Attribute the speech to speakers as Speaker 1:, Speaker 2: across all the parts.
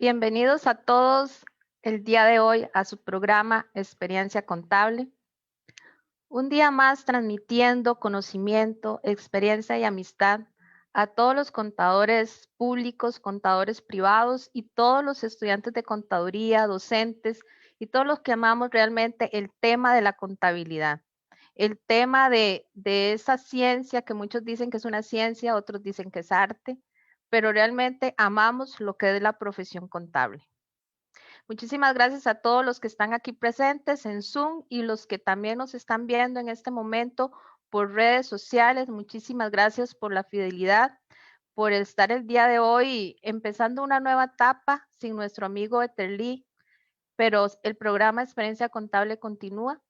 Speaker 1: Bienvenidos a todos el día de hoy a su programa Experiencia Contable. Un día más transmitiendo conocimiento, experiencia y amistad a todos los contadores públicos, contadores privados y todos los estudiantes de contaduría, docentes y todos los que amamos realmente el tema de la contabilidad. El tema de esa ciencia que muchos dicen que es una ciencia, otros dicen que es arte, pero realmente amamos lo que es la profesión contable. Muchísimas gracias a todos los que están aquí presentes en Zoom y los que también nos están viendo en este momento por redes sociales. Muchísimas gracias por la fidelidad, por estar el día de hoy empezando una nueva etapa sin nuestro amigo Eterly, pero el programa Experiencia Contable continúa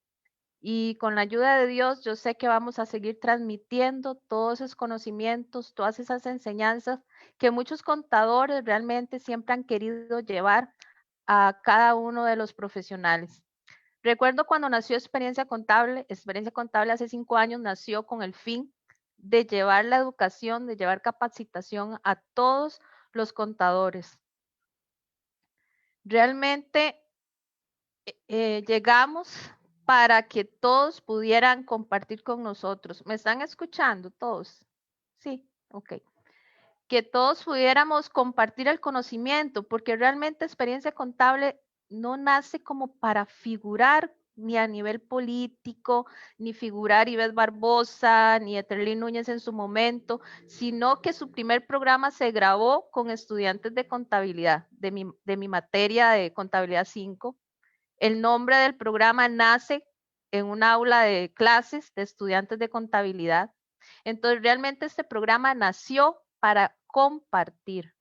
Speaker 1: y con la ayuda de Dios yo sé que vamos a seguir transmitiendo todos esos conocimientos, todas esas enseñanzas que muchos contadores realmente siempre han querido llevar a cada uno de los profesionales. Recuerdo cuando nació Experiencia Contable hace 5 años nació con el fin de llevar la educación, de llevar capacitación a todos los contadores. Realmente llegamos para que todos pudieran compartir con nosotros. ¿Me están escuchando todos? Sí, ok. Que todos pudiéramos compartir el conocimiento, porque realmente experiencia contable no nace como para figurar ni a nivel político, ni figurar Ives Barbosa, ni Eterly Núñez en su momento, sino que su primer programa se grabó con estudiantes de contabilidad, de mi materia de contabilidad 5. El nombre del programa nace en un aula de clases de estudiantes de contabilidad. Entonces, realmente este programa nació para compartir,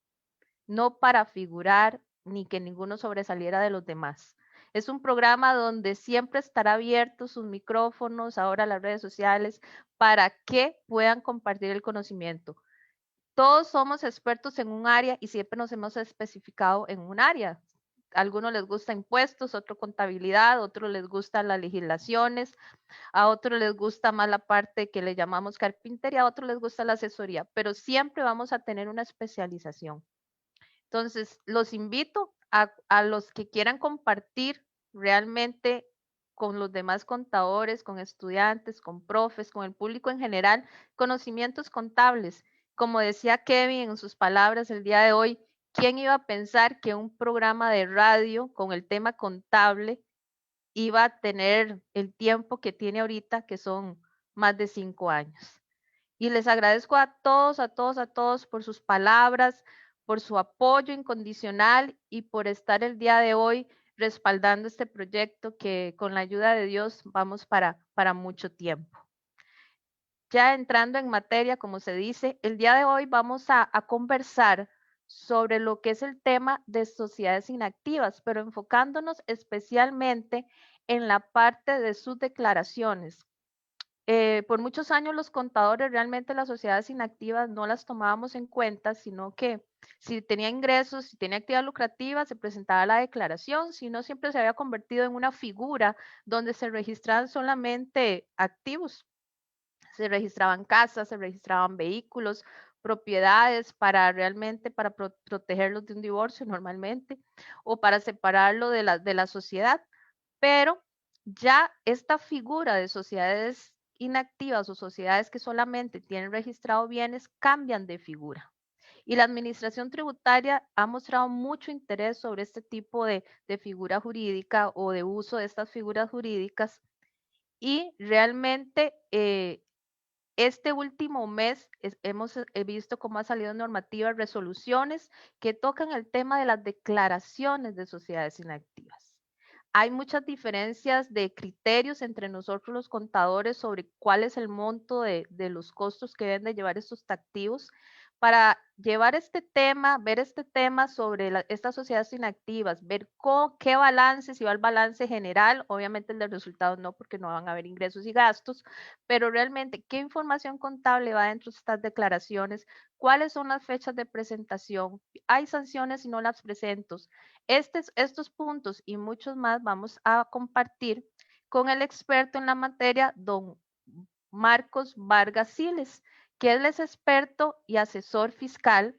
Speaker 1: no para figurar ni que ninguno sobresaliera de los demás. Es un programa donde siempre estará abierto sus micrófonos, ahora las redes sociales, para que puedan compartir el conocimiento. Todos somos expertos en un área y siempre nos hemos especificado en un área. A algunos les gusta impuestos, otro contabilidad, a otros les gustan las legislaciones, a otros les gusta más la parte que le llamamos carpintería, a otros les gusta la asesoría, pero siempre vamos a tener una especialización. Entonces, los invito a los que quieran compartir realmente con los demás contadores, con estudiantes, con profes, con el público en general, conocimientos contables. Como decía Kevin en sus palabras el día de hoy, ¿quién iba a pensar que un programa de radio con el tema contable iba a tener el tiempo que tiene ahorita, que son más de 5 años? Y les agradezco a todos, a todos, a todos por sus palabras, por su apoyo incondicional y por estar el día de hoy respaldando este proyecto que con la ayuda de Dios vamos para mucho tiempo. Ya entrando en materia, como se dice, el día de hoy vamos a conversar sobre lo que es el tema de sociedades inactivas, pero enfocándonos especialmente en la parte de sus declaraciones. Por muchos años los contadores realmente las sociedades inactivas no las tomábamos en cuenta, sino que si tenía ingresos, si tenía actividad lucrativa, se presentaba la declaración, si no siempre se había convertido en una figura donde se registraban solamente activos. Se registraban casas, se registraban vehículos, propiedades para realmente para protegerlos de un divorcio normalmente o para separarlo de la sociedad. Pero ya esta figura de sociedades inactivas o sociedades que solamente tienen registrado bienes cambian de figura. Y la administración tributaria ha mostrado mucho interés sobre este tipo de figura jurídica o de uso de estas figuras jurídicas y realmente este último mes hemos visto cómo ha salido normativas, resoluciones que tocan el tema de las declaraciones de sociedades inactivas. Hay muchas diferencias de criterios entre nosotros los contadores sobre cuál es el monto de los costos que deben de llevar estos activos. Para llevar este tema, ver este tema sobre estas sociedades inactivas, ver qué balance, si va el balance general, obviamente el de resultados no, porque no van a haber ingresos y gastos, pero realmente qué información contable va dentro de estas declaraciones, cuáles son las fechas de presentación, hay sanciones si no las presento. Estos puntos y muchos más vamos a compartir con el experto en la materia, don Marcos Vargas Siles, que él es experto y asesor fiscal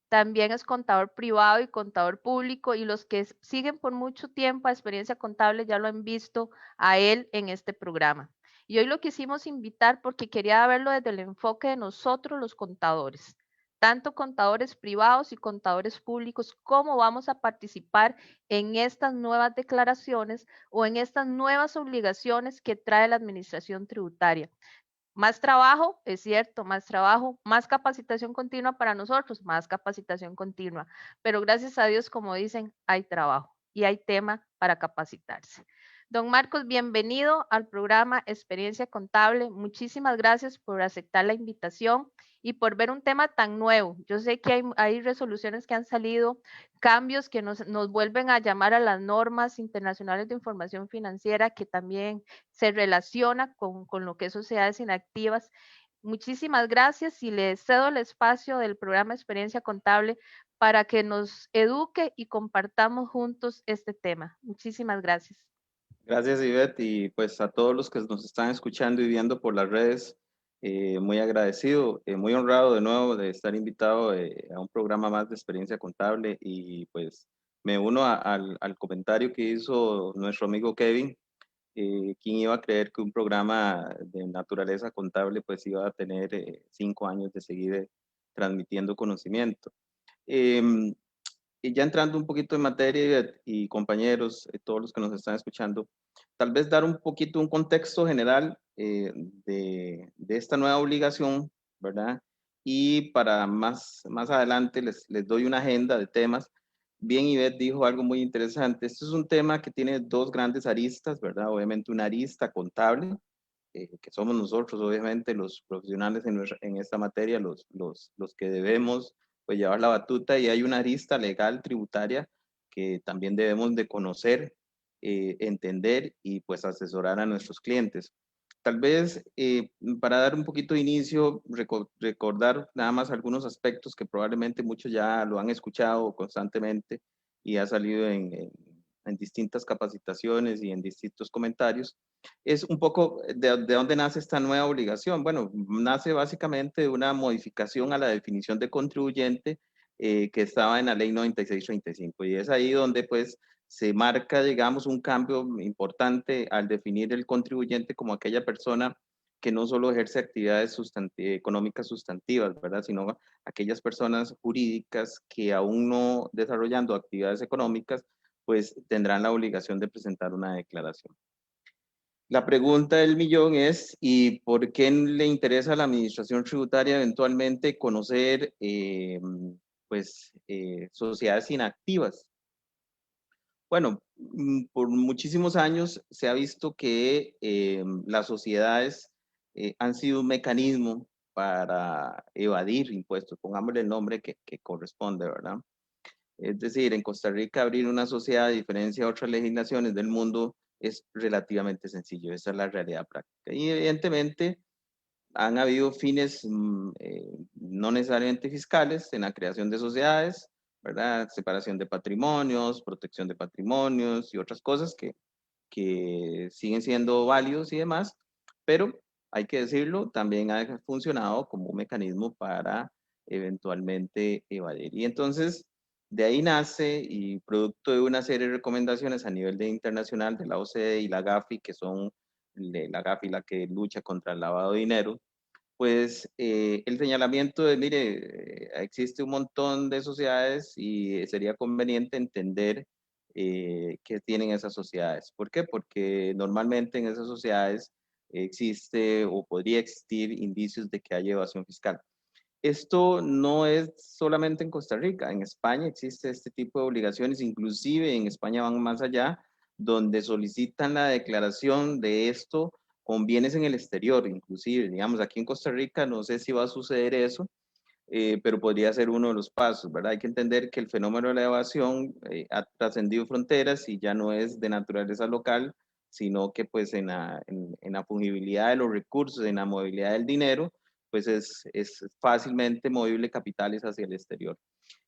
Speaker 1: también es contador privado y contador público, y los que siguen por mucho tiempo a Experiencia Contable ya lo han visto a él en este programa. Y hoy lo quisimos invitar porque quería verlo desde el enfoque de nosotros los contadores, tanto contadores privados y contadores públicos, cómo vamos a participar en estas nuevas declaraciones o en estas nuevas obligaciones que trae la administración tributaria. Más trabajo, es cierto, más trabajo, más capacitación continua para nosotros, más capacitación continua. Pero gracias a Dios, como dicen, hay trabajo y hay tema para capacitarse. Don Marcos, bienvenido al programa Experiencia Contable. Muchísimas gracias por aceptar la invitación y por ver un tema tan nuevo. Yo sé que hay resoluciones que han salido, cambios que nos vuelven a llamar a las normas internacionales de información financiera, que también se relaciona con lo que es sociedades inactivas. Muchísimas gracias y le cedo el espacio del programa Experiencia Contable para que nos eduque y compartamos juntos este tema. Muchísimas gracias.
Speaker 2: Gracias, Ivette, y pues a todos los que nos están escuchando y viendo por las redes, muy agradecido, muy honrado de nuevo de estar invitado a un programa más de Experiencia Contable, y pues me uno al comentario que hizo nuestro amigo Kevin. ¿Quién iba a creer que un programa de naturaleza contable pues iba a tener 5 años de seguir transmitiendo conocimiento? Em, y ya entrando un poquito en materia y compañeros, todos los que nos están escuchando, tal vez dar un poquito un contexto general de esta nueva obligación, ¿verdad? Y para más adelante les doy una agenda de temas. Bien, Ivette dijo algo muy interesante. Este es un tema que tiene dos grandes aristas, ¿verdad? Obviamente una arista contable, que somos nosotros, obviamente, los profesionales en esta materia, los que debemos pues, llevar la batuta, y hay una arista legal tributaria que también debemos de conocer, entender y pues asesorar a nuestros clientes. Tal vez para dar un poquito de inicio, recordar nada más algunos aspectos que probablemente muchos ya lo han escuchado constantemente y ha salido en distintas capacitaciones y en distintos comentarios. Es un poco de dónde nace esta nueva obligación. Bueno, nace básicamente de una modificación a la definición de contribuyente que estaba en la ley 9635, y es ahí donde pues se marca, digamos, un cambio importante al definir el contribuyente como aquella persona que no solo ejerce actividades económicas sustantivas, ¿verdad? Sino aquellas personas jurídicas que aún no desarrollando actividades económicas, pues tendrán la obligación de presentar una declaración. La pregunta del millón es, ¿y por qué le interesa a la administración tributaria eventualmente conocer sociedades inactivas? Bueno, por muchísimos años se ha visto que las sociedades han sido un mecanismo para evadir impuestos, pongámosle el nombre que corresponde, ¿verdad? Es decir, en Costa Rica abrir una sociedad, a diferencia de otras legislaciones del mundo, es relativamente sencillo. Esa es la realidad práctica. Y evidentemente han habido fines no necesariamente fiscales en la creación de sociedades, ¿verdad? Separación de patrimonios, protección de patrimonios y otras cosas que siguen siendo válidos y demás, pero hay que decirlo, también ha funcionado como un mecanismo para eventualmente evadir. Y entonces, de ahí nace, y producto de una serie de recomendaciones a nivel internacional de la OCDE y la GAFI, que son la GAFI la que lucha contra el lavado de dinero, pues el señalamiento de, mire, existe un montón de sociedades y sería conveniente entender qué tienen esas sociedades. ¿Por qué? Porque normalmente en esas sociedades existe o podría existir indicios de que hay evasión fiscal. Esto no es solamente en Costa Rica, en España existe este tipo de obligaciones, inclusive en España van más allá, donde solicitan la declaración de esto con bienes en el exterior, inclusive, digamos, aquí en Costa Rica no sé si va a suceder eso, pero podría ser uno de los pasos, ¿verdad? Hay que entender que el fenómeno de la evasión ha trascendido fronteras y ya no es de naturaleza local, sino que pues en la fungibilidad de los recursos, en la movilidad del dinero, pues es fácilmente movible capitales hacia el exterior.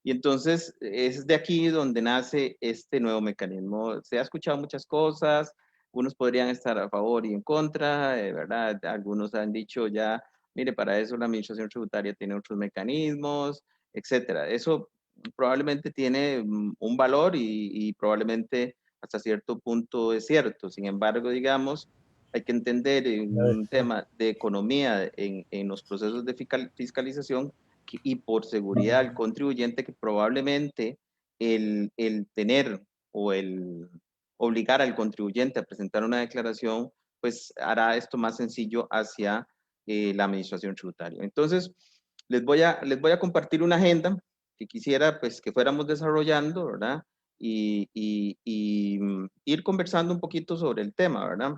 Speaker 2: Y entonces es de aquí donde nace este nuevo mecanismo. Se ha escuchado muchas cosas, unos podrían estar a favor y en contra, ¿verdad? Algunos han dicho ya, mire, para eso la administración tributaria tiene otros mecanismos, etcétera. Eso probablemente tiene un valor y probablemente hasta cierto punto es cierto. Sin embargo, digamos, hay que entender en un tema de economía en los procesos de fiscalización y por seguridad del contribuyente que probablemente el tener o el obligar al contribuyente a presentar una declaración, pues hará esto más sencillo hacia la administración tributaria. Entonces, les voy a compartir una agenda que quisiera pues que fuéramos desarrollando, ¿verdad? Y ir conversando un poquito sobre el tema, ¿verdad?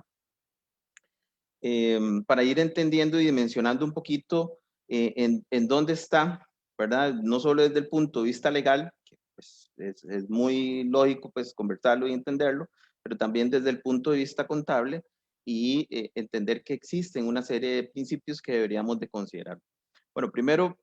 Speaker 2: Para ir entendiendo y dimensionando un poquito en dónde está, ¿verdad? No solo desde el punto de vista legal, que pues, es muy lógico pues conversarlo y entenderlo, pero también desde el punto de vista contable y entender que existen una serie de principios que deberíamos de considerar. Bueno, primero,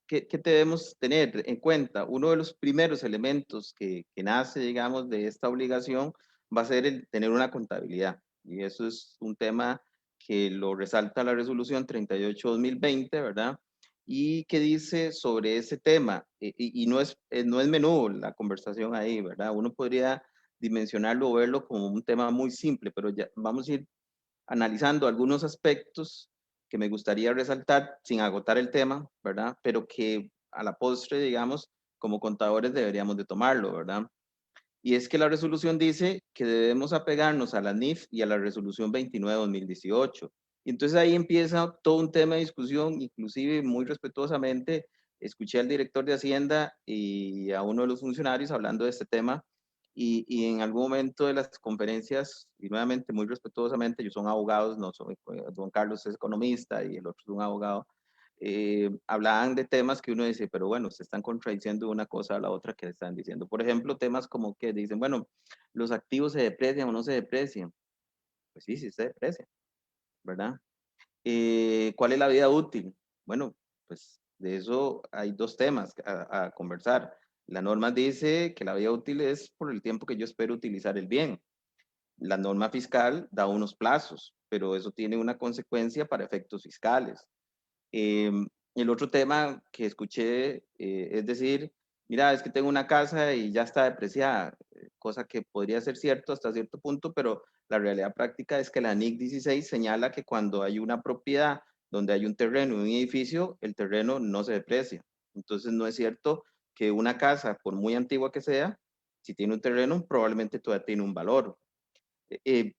Speaker 2: ¿qué debemos tener en cuenta? Uno de los primeros elementos que nace, digamos, de esta obligación va a ser el tener una contabilidad. Y eso es un tema que lo resalta la resolución 38-2020, ¿verdad? Y que dice sobre ese tema, y no es menú la conversación ahí, ¿verdad? Uno podría dimensionarlo o verlo como un tema muy simple, pero ya vamos a ir analizando algunos aspectos que me gustaría resaltar sin agotar el tema, ¿verdad? Pero que a la postre, digamos, como contadores deberíamos de tomarlo, ¿verdad? Y es que la resolución dice que debemos apegarnos a la NIF y a la resolución 29-2018. Y entonces ahí empieza todo un tema de discusión, inclusive muy respetuosamente, escuché al director de Hacienda y a uno de los funcionarios hablando de este tema y en algún momento de las conferencias, y nuevamente muy respetuosamente, ellos son abogados, no soy, don Carlos es economista y el otro es un abogado, hablaban de temas que uno dice, pero bueno, se están contradiciendo una cosa a la otra que están diciendo. Por ejemplo, temas como que dicen, bueno, los activos se deprecian o no se deprecian. Pues sí, sí se deprecian, ¿verdad? ¿Cuál es la vida útil? Bueno, pues de eso hay dos temas a conversar. La norma dice que la vida útil es por el tiempo que yo espero utilizar el bien. La norma fiscal da unos plazos, pero eso tiene una consecuencia para efectos fiscales. Eh, el otro tema que escuché es decir, mira, es que tengo una casa y ya está depreciada, cosa que podría ser cierto hasta cierto punto, pero la realidad práctica es que la NIC 16 señala que cuando hay una propiedad donde hay un terreno y un edificio, el terreno no se deprecia. Entonces no es cierto que una casa, por muy antigua que sea, si tiene un terreno, probablemente todavía tiene un valor. Eh,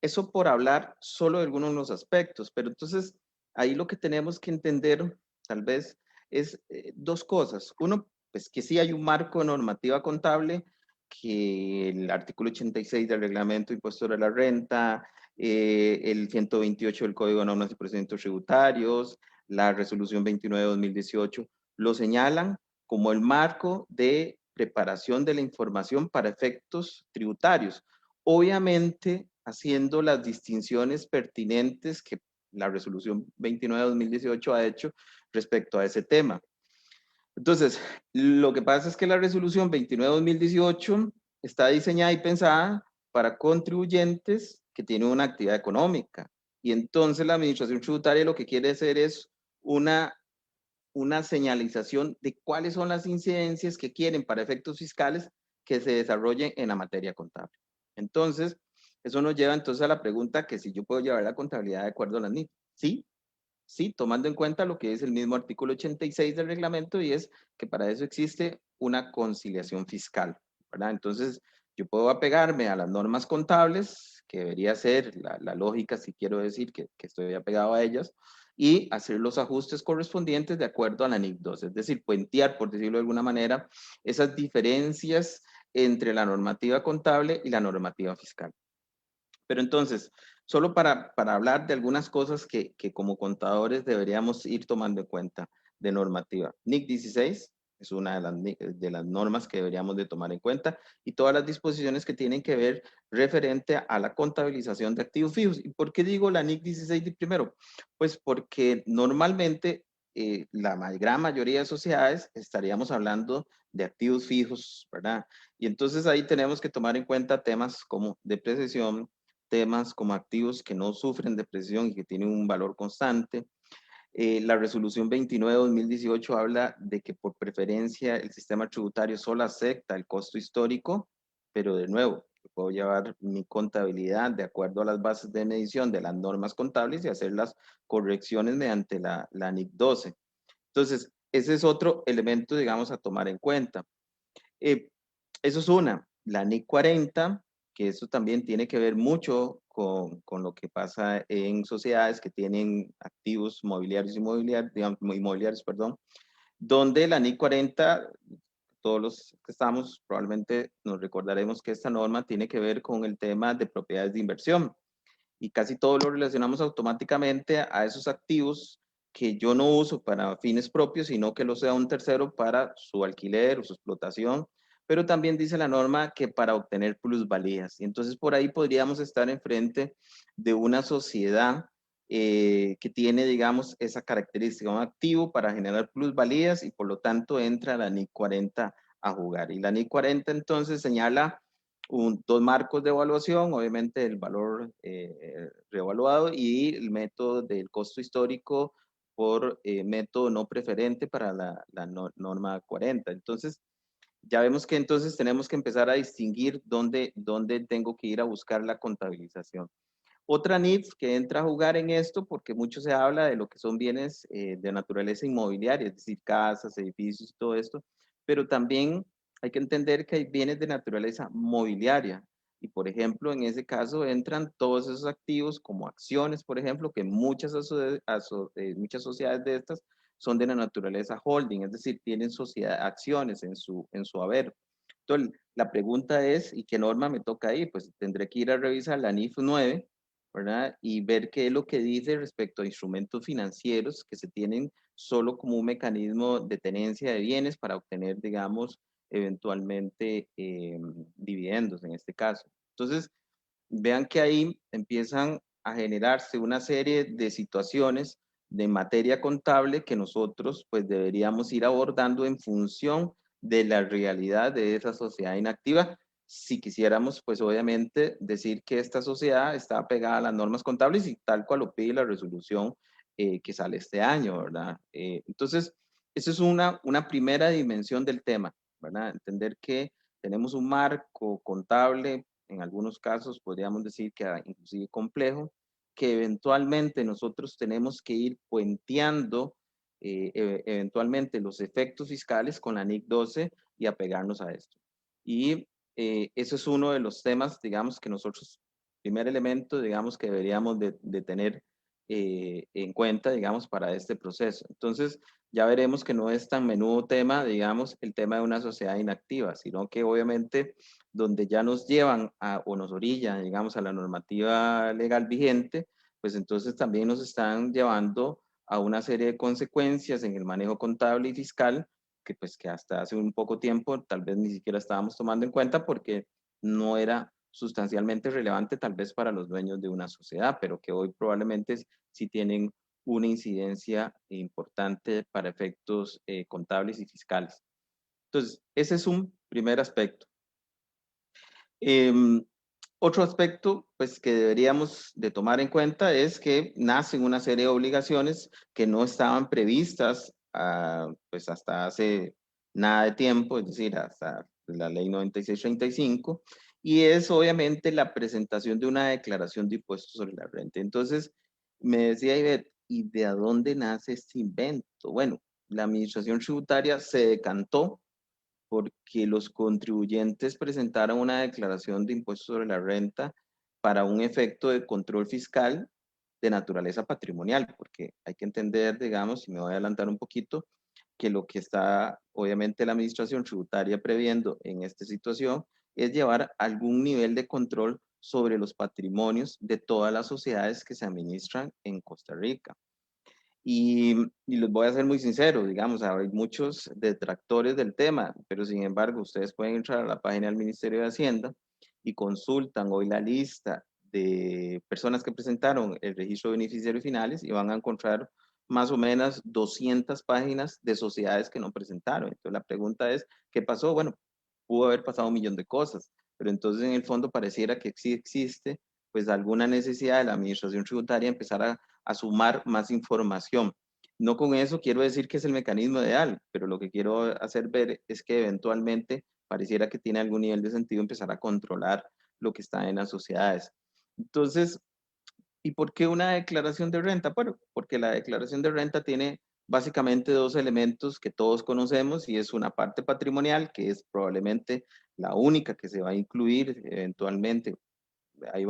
Speaker 2: eso por hablar solo de algunos de los aspectos, pero entonces ahí lo que tenemos que entender tal vez es dos cosas. Uno, pues que sí hay un marco de normativa contable, que el artículo 86 del reglamento de impuesto sobre la renta, el 128 del Código de Normas y Procedimientos Tributarios, la resolución 29-2018, lo señalan como el marco de preparación de la información para efectos tributarios. Obviamente, haciendo las distinciones pertinentes que la resolución 29-2018 ha hecho respecto a ese tema. Entonces, lo que pasa es que la resolución 29-2018 está diseñada y pensada para contribuyentes que tienen una actividad económica. Y entonces la administración tributaria lo que quiere hacer es una señalización de cuáles son las incidencias que quieren para efectos fiscales que se desarrollen en la materia contable. Entonces, eso nos lleva entonces a la pregunta que si yo puedo llevar la contabilidad de acuerdo a la NIF. Sí, sí, tomando en cuenta lo que es el mismo artículo 86 del reglamento y es que para eso existe una conciliación fiscal, ¿verdad? Entonces, yo puedo apegarme a las normas contables, que debería ser la lógica, si quiero decir que estoy apegado a ellas, y hacer los ajustes correspondientes de acuerdo a la NIC 2, es decir, puentear, por decirlo de alguna manera, esas diferencias entre la normativa contable y la normativa fiscal. Pero entonces, solo para hablar de algunas cosas que como contadores deberíamos ir tomando en cuenta de normativa. NIC 16 es una de las normas que deberíamos de tomar en cuenta y todas las disposiciones que tienen que ver referente a la contabilización de activos fijos. ¿Y por qué digo la NIC 16 de primero? Pues porque normalmente la gran mayoría de sociedades estaríamos hablando de activos fijos, ¿verdad? Y entonces ahí tenemos que tomar en cuenta temas como depreciación, temas como activos que no sufren depresión y que tienen un valor constante, La resolución 29/2018 habla de que por preferencia el sistema tributario solo acepta el costo histórico, pero de nuevo, puedo llevar mi contabilidad de acuerdo a las bases de medición de las normas contables y hacer las correcciones mediante la NIC 12. Entonces, ese es otro elemento, digamos, a tomar en cuenta. Eh, Eso es una. La NIC 40, que eso también tiene que ver mucho con lo que pasa en sociedades que tienen activos mobiliarios, digamos, inmobiliarios, perdón, donde la NIC 40, todos los que estamos probablemente nos recordaremos que esta norma tiene que ver con el tema de propiedades de inversión y casi todo lo relacionamos automáticamente a esos activos que yo no uso para fines propios, sino que lo sea un tercero para su alquiler o su explotación, pero también dice la norma que para obtener plusvalías. Y entonces por ahí podríamos estar enfrente de una sociedad que tiene, digamos, esa característica, un activo para generar plusvalías y por lo tanto entra la NIC 40 a jugar. Y la NIC 40 entonces señala dos marcos de evaluación, obviamente el valor reevaluado y el método del costo histórico por método no preferente para la norma 40. Entonces, ya vemos que entonces tenemos que empezar a distinguir dónde tengo que ir a buscar la contabilización. Otra NIF que entra a jugar en esto, porque mucho se habla de lo que son bienes de naturaleza inmobiliaria, es decir, casas, edificios y todo esto, pero también hay que entender que hay bienes de naturaleza mobiliaria. Y por ejemplo, en ese caso entran todos esos activos como acciones, por ejemplo, que muchas sociedades de estas son de la naturaleza holding, es decir, tienen acciones en su haber. Entonces, la pregunta es, ¿y qué norma me toca ahí? Pues tendré que ir a revisar la NIF 9, ¿verdad? Y ver qué es lo que dice respecto a instrumentos financieros que se tienen solo como un mecanismo de tenencia de bienes para obtener, digamos, eventualmente dividendos en este caso. Entonces, vean que ahí empiezan a generarse una serie de situaciones de materia contable que nosotros pues deberíamos ir abordando en función de la realidad de esa sociedad inactiva. Si quisiéramos, pues obviamente decir que esta sociedad está pegada a las normas contables y tal cual lo pide la resolución que sale este año, ¿verdad? Entonces, esa es una primera dimensión del tema, ¿verdad? Entender que tenemos un marco contable, en algunos casos podríamos decir que inclusive complejo, que eventualmente nosotros tenemos que ir puenteando eventualmente los efectos fiscales con la NIC 12 y apegarnos a esto. Y eso es uno de los temas, digamos, que nosotros, primer elemento, digamos, que deberíamos de tener en cuenta, digamos, para este proceso. Entonces, ya veremos que no es tan menudo tema, digamos, el tema de una sociedad inactiva, sino que obviamente donde ya nos llevan o nos orillan, digamos, a la normativa legal vigente, pues entonces también nos están llevando a una serie de consecuencias en el manejo contable y fiscal que pues que hasta hace un poco tiempo tal vez ni siquiera estábamos tomando en cuenta porque no era sustancialmente relevante tal vez para los dueños de una sociedad, pero que hoy probablemente sí tienen una incidencia importante para efectos contables y fiscales. Entonces, ese es un primer aspecto. Otro aspecto pues, que deberíamos de tomar en cuenta es que nacen una serie de obligaciones que no estaban previstas pues hasta hace nada de tiempo, es decir, hasta la ley 9635, y es obviamente la presentación de una declaración de impuestos sobre la renta. Entonces, me decía Ivette, ¿y de dónde nace este invento? Bueno, la administración tributaria se decantó porque los contribuyentes presentaron una declaración de impuestos sobre la renta para un efecto de control fiscal de naturaleza patrimonial, porque hay que entender, digamos, y me voy a adelantar un poquito, que lo que está obviamente la administración tributaria previendo en esta situación es llevar algún nivel de control sobre los patrimonios de todas las sociedades que se administran en Costa Rica. Y les voy a ser muy sincero, digamos, hay muchos detractores del tema, pero sin embargo, ustedes pueden entrar a la página del Ministerio de Hacienda y consultan hoy la lista de personas que presentaron el registro de beneficiarios finales y van a encontrar más o menos 200 páginas de sociedades que no presentaron. Entonces, la pregunta es, ¿qué pasó? Bueno, pudo haber pasado un millón de cosas, pero entonces en el fondo pareciera que sí existe pues alguna necesidad de la administración tributaria empezar a sumar más información. No con eso quiero decir que es el mecanismo ideal, pero lo que quiero hacer ver es que eventualmente pareciera que tiene algún nivel de sentido empezar a controlar lo que está en las sociedades. Entonces, ¿y por qué una declaración de renta? Bueno, porque la declaración de renta tiene básicamente dos elementos que todos conocemos y es una parte patrimonial, que es probablemente la única que se va a incluir eventualmente. Ahí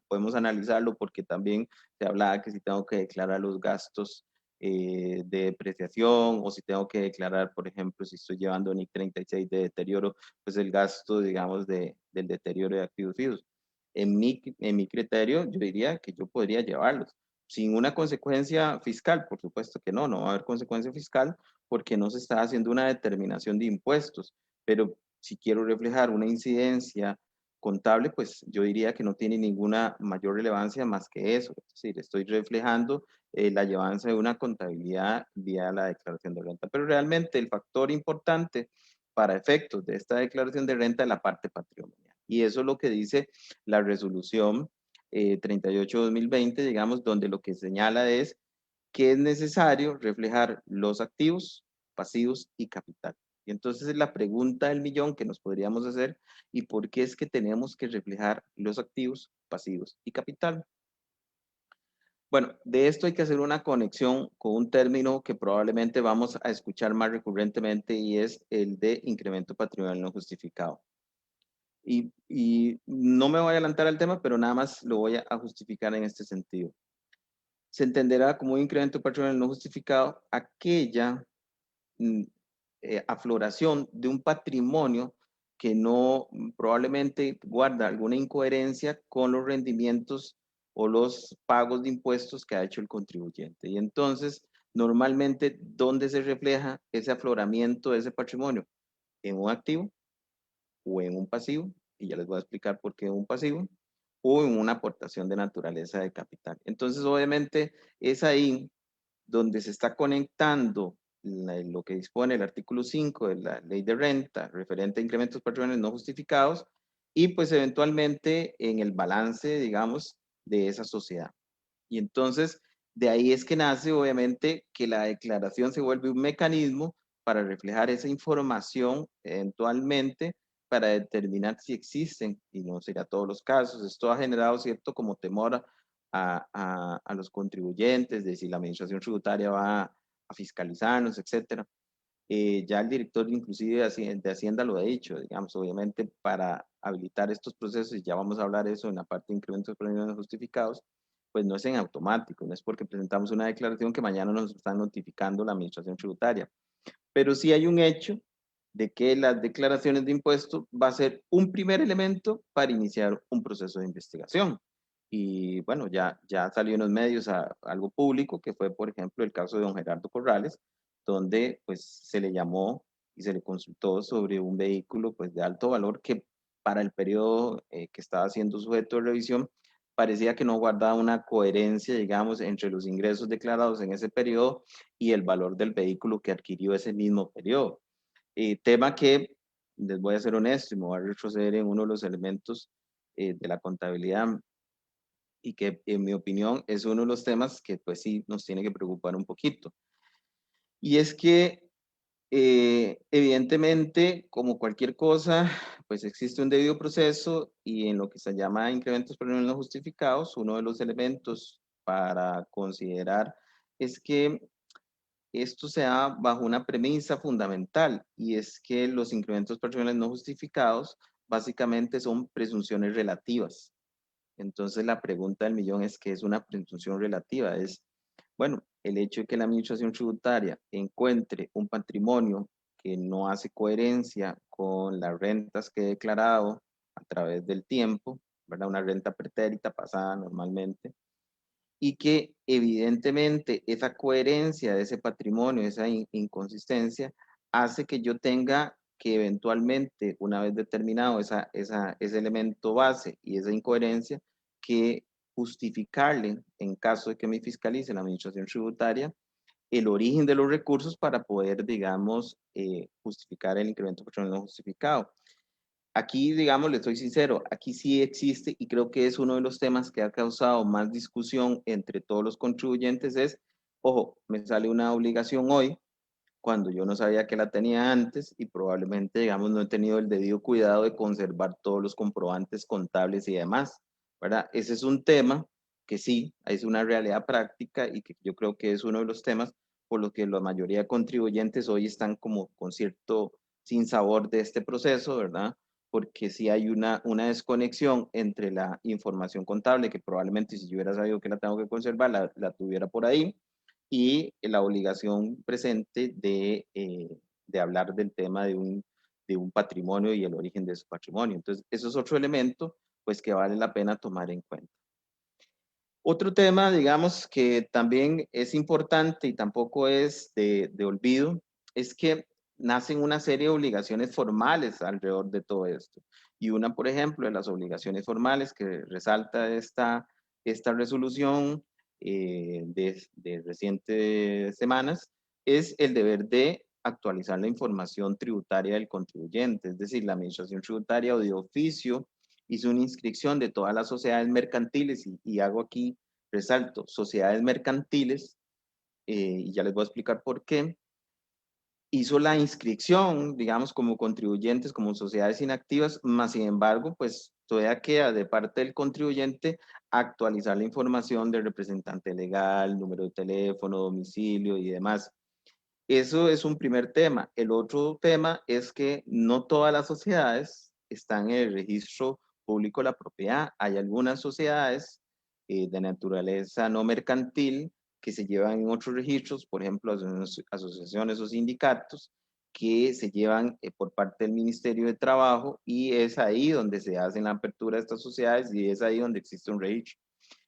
Speaker 2: podemos analizarlo porque también se hablaba que si tengo que declarar los gastos de depreciación o si tengo que declarar, por ejemplo, si estoy llevando NIC 36 de deterioro, pues el gasto, digamos, del deterioro de activos fijos. En mi criterio, yo diría que yo podría llevarlos sin una consecuencia fiscal, por supuesto que no, no va a haber consecuencia fiscal porque no se está haciendo una determinación de impuestos, pero si quiero reflejar una incidencia contable, pues yo diría que no tiene ninguna mayor relevancia más que eso. Es decir, estoy reflejando la llevanza de una contabilidad vía la declaración de renta. Pero realmente el factor importante para efectos de esta declaración de renta es la parte patrimonial. Y eso es lo que dice la resolución 38-2020, digamos, donde lo que señala es que es necesario reflejar los activos, pasivos y capital. Y entonces es la pregunta del millón que nos podríamos hacer, ¿y por qué es que tenemos que reflejar los activos, pasivos y capital? Bueno, de esto hay que hacer una conexión con un término que probablemente vamos a escuchar más recurrentemente y es el de incremento patrimonial no justificado. Y no me voy a adelantar al tema, pero nada más lo voy a justificar en este sentido. Se entenderá como un incremento patrimonial no justificado aquella mm, afloración de un patrimonio que no probablemente guarda alguna incoherencia con los rendimientos o los pagos de impuestos que ha hecho el contribuyente. Y entonces, normalmente, ¿dónde se refleja ese afloramiento de ese patrimonio? ¿En un activo o en un pasivo? Y ya les voy a explicar por qué en un pasivo o en una aportación de naturaleza de capital. Entonces, obviamente, es ahí donde se está conectando lo que dispone el artículo 5 de la ley de renta referente a incrementos patrimoniales no justificados y pues eventualmente en el balance, digamos, de esa sociedad. Y entonces de ahí es que nace obviamente que la declaración se vuelve un mecanismo para reflejar esa información eventualmente para determinar si existen, y no será todos los casos. Esto ha generado cierto como temor a los contribuyentes de si la administración tributaria va a fiscalizarnos, etcétera. Ya el director inclusive de Hacienda lo ha dicho, digamos, obviamente para habilitar estos procesos, y ya vamos a hablar de eso en la parte de incrementos preliminares justificados, pues no es en automático, no es porque presentamos una declaración que mañana nos están notificando la administración tributaria, pero sí hay un hecho de que las declaraciones de impuestos va a ser un primer elemento para iniciar un proceso de investigación. Y bueno, ya salió en los medios algo público, que fue, por ejemplo, el caso de don Gerardo Corrales, donde pues se le llamó y se le consultó sobre un vehículo pues de alto valor que para el periodo que estaba siendo sujeto de revisión parecía que no guardaba una coherencia, digamos, entre los ingresos declarados en ese periodo y el valor del vehículo que adquirió ese mismo periodo. Tema que, les voy a ser honesto y me voy a retroceder en uno de los elementos de la contabilidad y que en mi opinión es uno de los temas que pues sí nos tiene que preocupar un poquito. Y es que evidentemente, como cualquier cosa, pues existe un debido proceso y en lo que se llama incrementos preliminares no justificados, uno de los elementos para considerar es que esto se da bajo una premisa fundamental y es que los incrementos patrimoniales no justificados básicamente son presunciones relativas. Entonces la pregunta del millón es ¿qué es una presunción relativa? Es, bueno, el hecho de que la administración tributaria encuentre un patrimonio que no hace coherencia con las rentas que he declarado a través del tiempo, ¿verdad? Una renta pretérita pasada normalmente, y que evidentemente esa coherencia de ese patrimonio, esa inconsistencia, hace que yo tenga que eventualmente, una vez determinado ese elemento base y esa incoherencia, que justificarle, en caso de que me fiscalice la administración tributaria, el origen de los recursos para poder, digamos, justificar el incremento patrimonial no justificado. Aquí, digamos, le soy sincero, aquí sí existe y creo que es uno de los temas que ha causado más discusión entre todos los contribuyentes, es Ojo, me sale una obligación hoy cuando yo no sabía que la tenía antes y probablemente, digamos, no he tenido el debido cuidado de conservar todos los comprobantes contables y demás, ¿verdad? Ese es un tema que sí, es una realidad práctica y que yo creo que es uno de los temas por los que la mayoría de contribuyentes hoy están como con cierto sinsabor de este proceso, ¿verdad? Porque sí hay una desconexión entre la información contable, que probablemente si yo hubiera sabido que la tengo que conservar, la tuviera por ahí, y la obligación presente de hablar del tema de un patrimonio y el origen de su patrimonio. Entonces, eso es otro elemento pues que vale la pena tomar en cuenta. Otro tema, digamos, que también es importante y tampoco es de olvido, es que nacen una serie de obligaciones formales alrededor de todo esto. Y una, por ejemplo, de las obligaciones formales que resalta esta resolución de recientes semanas es el deber de actualizar la información tributaria del contribuyente, es decir, la administración tributaria o de oficio hizo una inscripción de todas las sociedades mercantiles y hago aquí, resalto, sociedades mercantiles, y ya les voy a explicar por qué, hizo la inscripción, digamos, como contribuyentes, como sociedades inactivas, más sin embargo, pues todavía queda de parte del contribuyente actualizar la información del representante legal, número de teléfono, domicilio y demás. Eso es un primer tema. El otro tema es que no todas las sociedades están en el registro público de la propiedad. Hay algunas sociedades de naturaleza no mercantil que se llevan en otros registros, por ejemplo, asociaciones o sindicatos, que se llevan por parte del Ministerio de Trabajo y es ahí donde se hace la apertura de estas sociedades y es ahí donde existe un registro.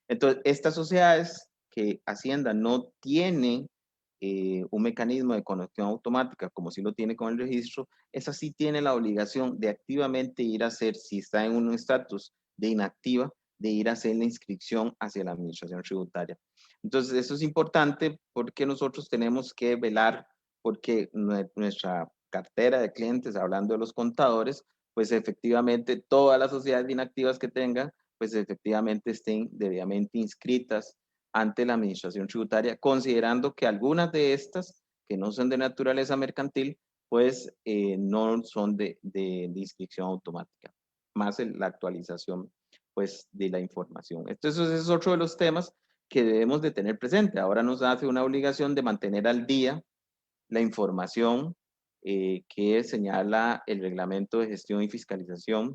Speaker 2: Entonces, estas sociedades que Hacienda no tiene un mecanismo de conexión automática, como si lo tiene con el registro, esa sí tiene la obligación de activamente ir a hacer, si está en un estatus de inactiva, de ir a hacer la inscripción hacia la administración tributaria. Entonces, eso es importante porque nosotros tenemos que velar porque nuestra cartera de clientes, hablando de los contadores, pues efectivamente todas las sociedades inactivas que tengan, pues efectivamente estén debidamente inscritas ante la administración tributaria, considerando que algunas de estas, que no son de naturaleza mercantil, pues no son de inscripción automática, más la actualización pues de la información. Entonces, ese es otro de los temas que debemos de tener presente. Ahora nos hace una obligación de mantener al día la información que señala el reglamento de gestión y fiscalización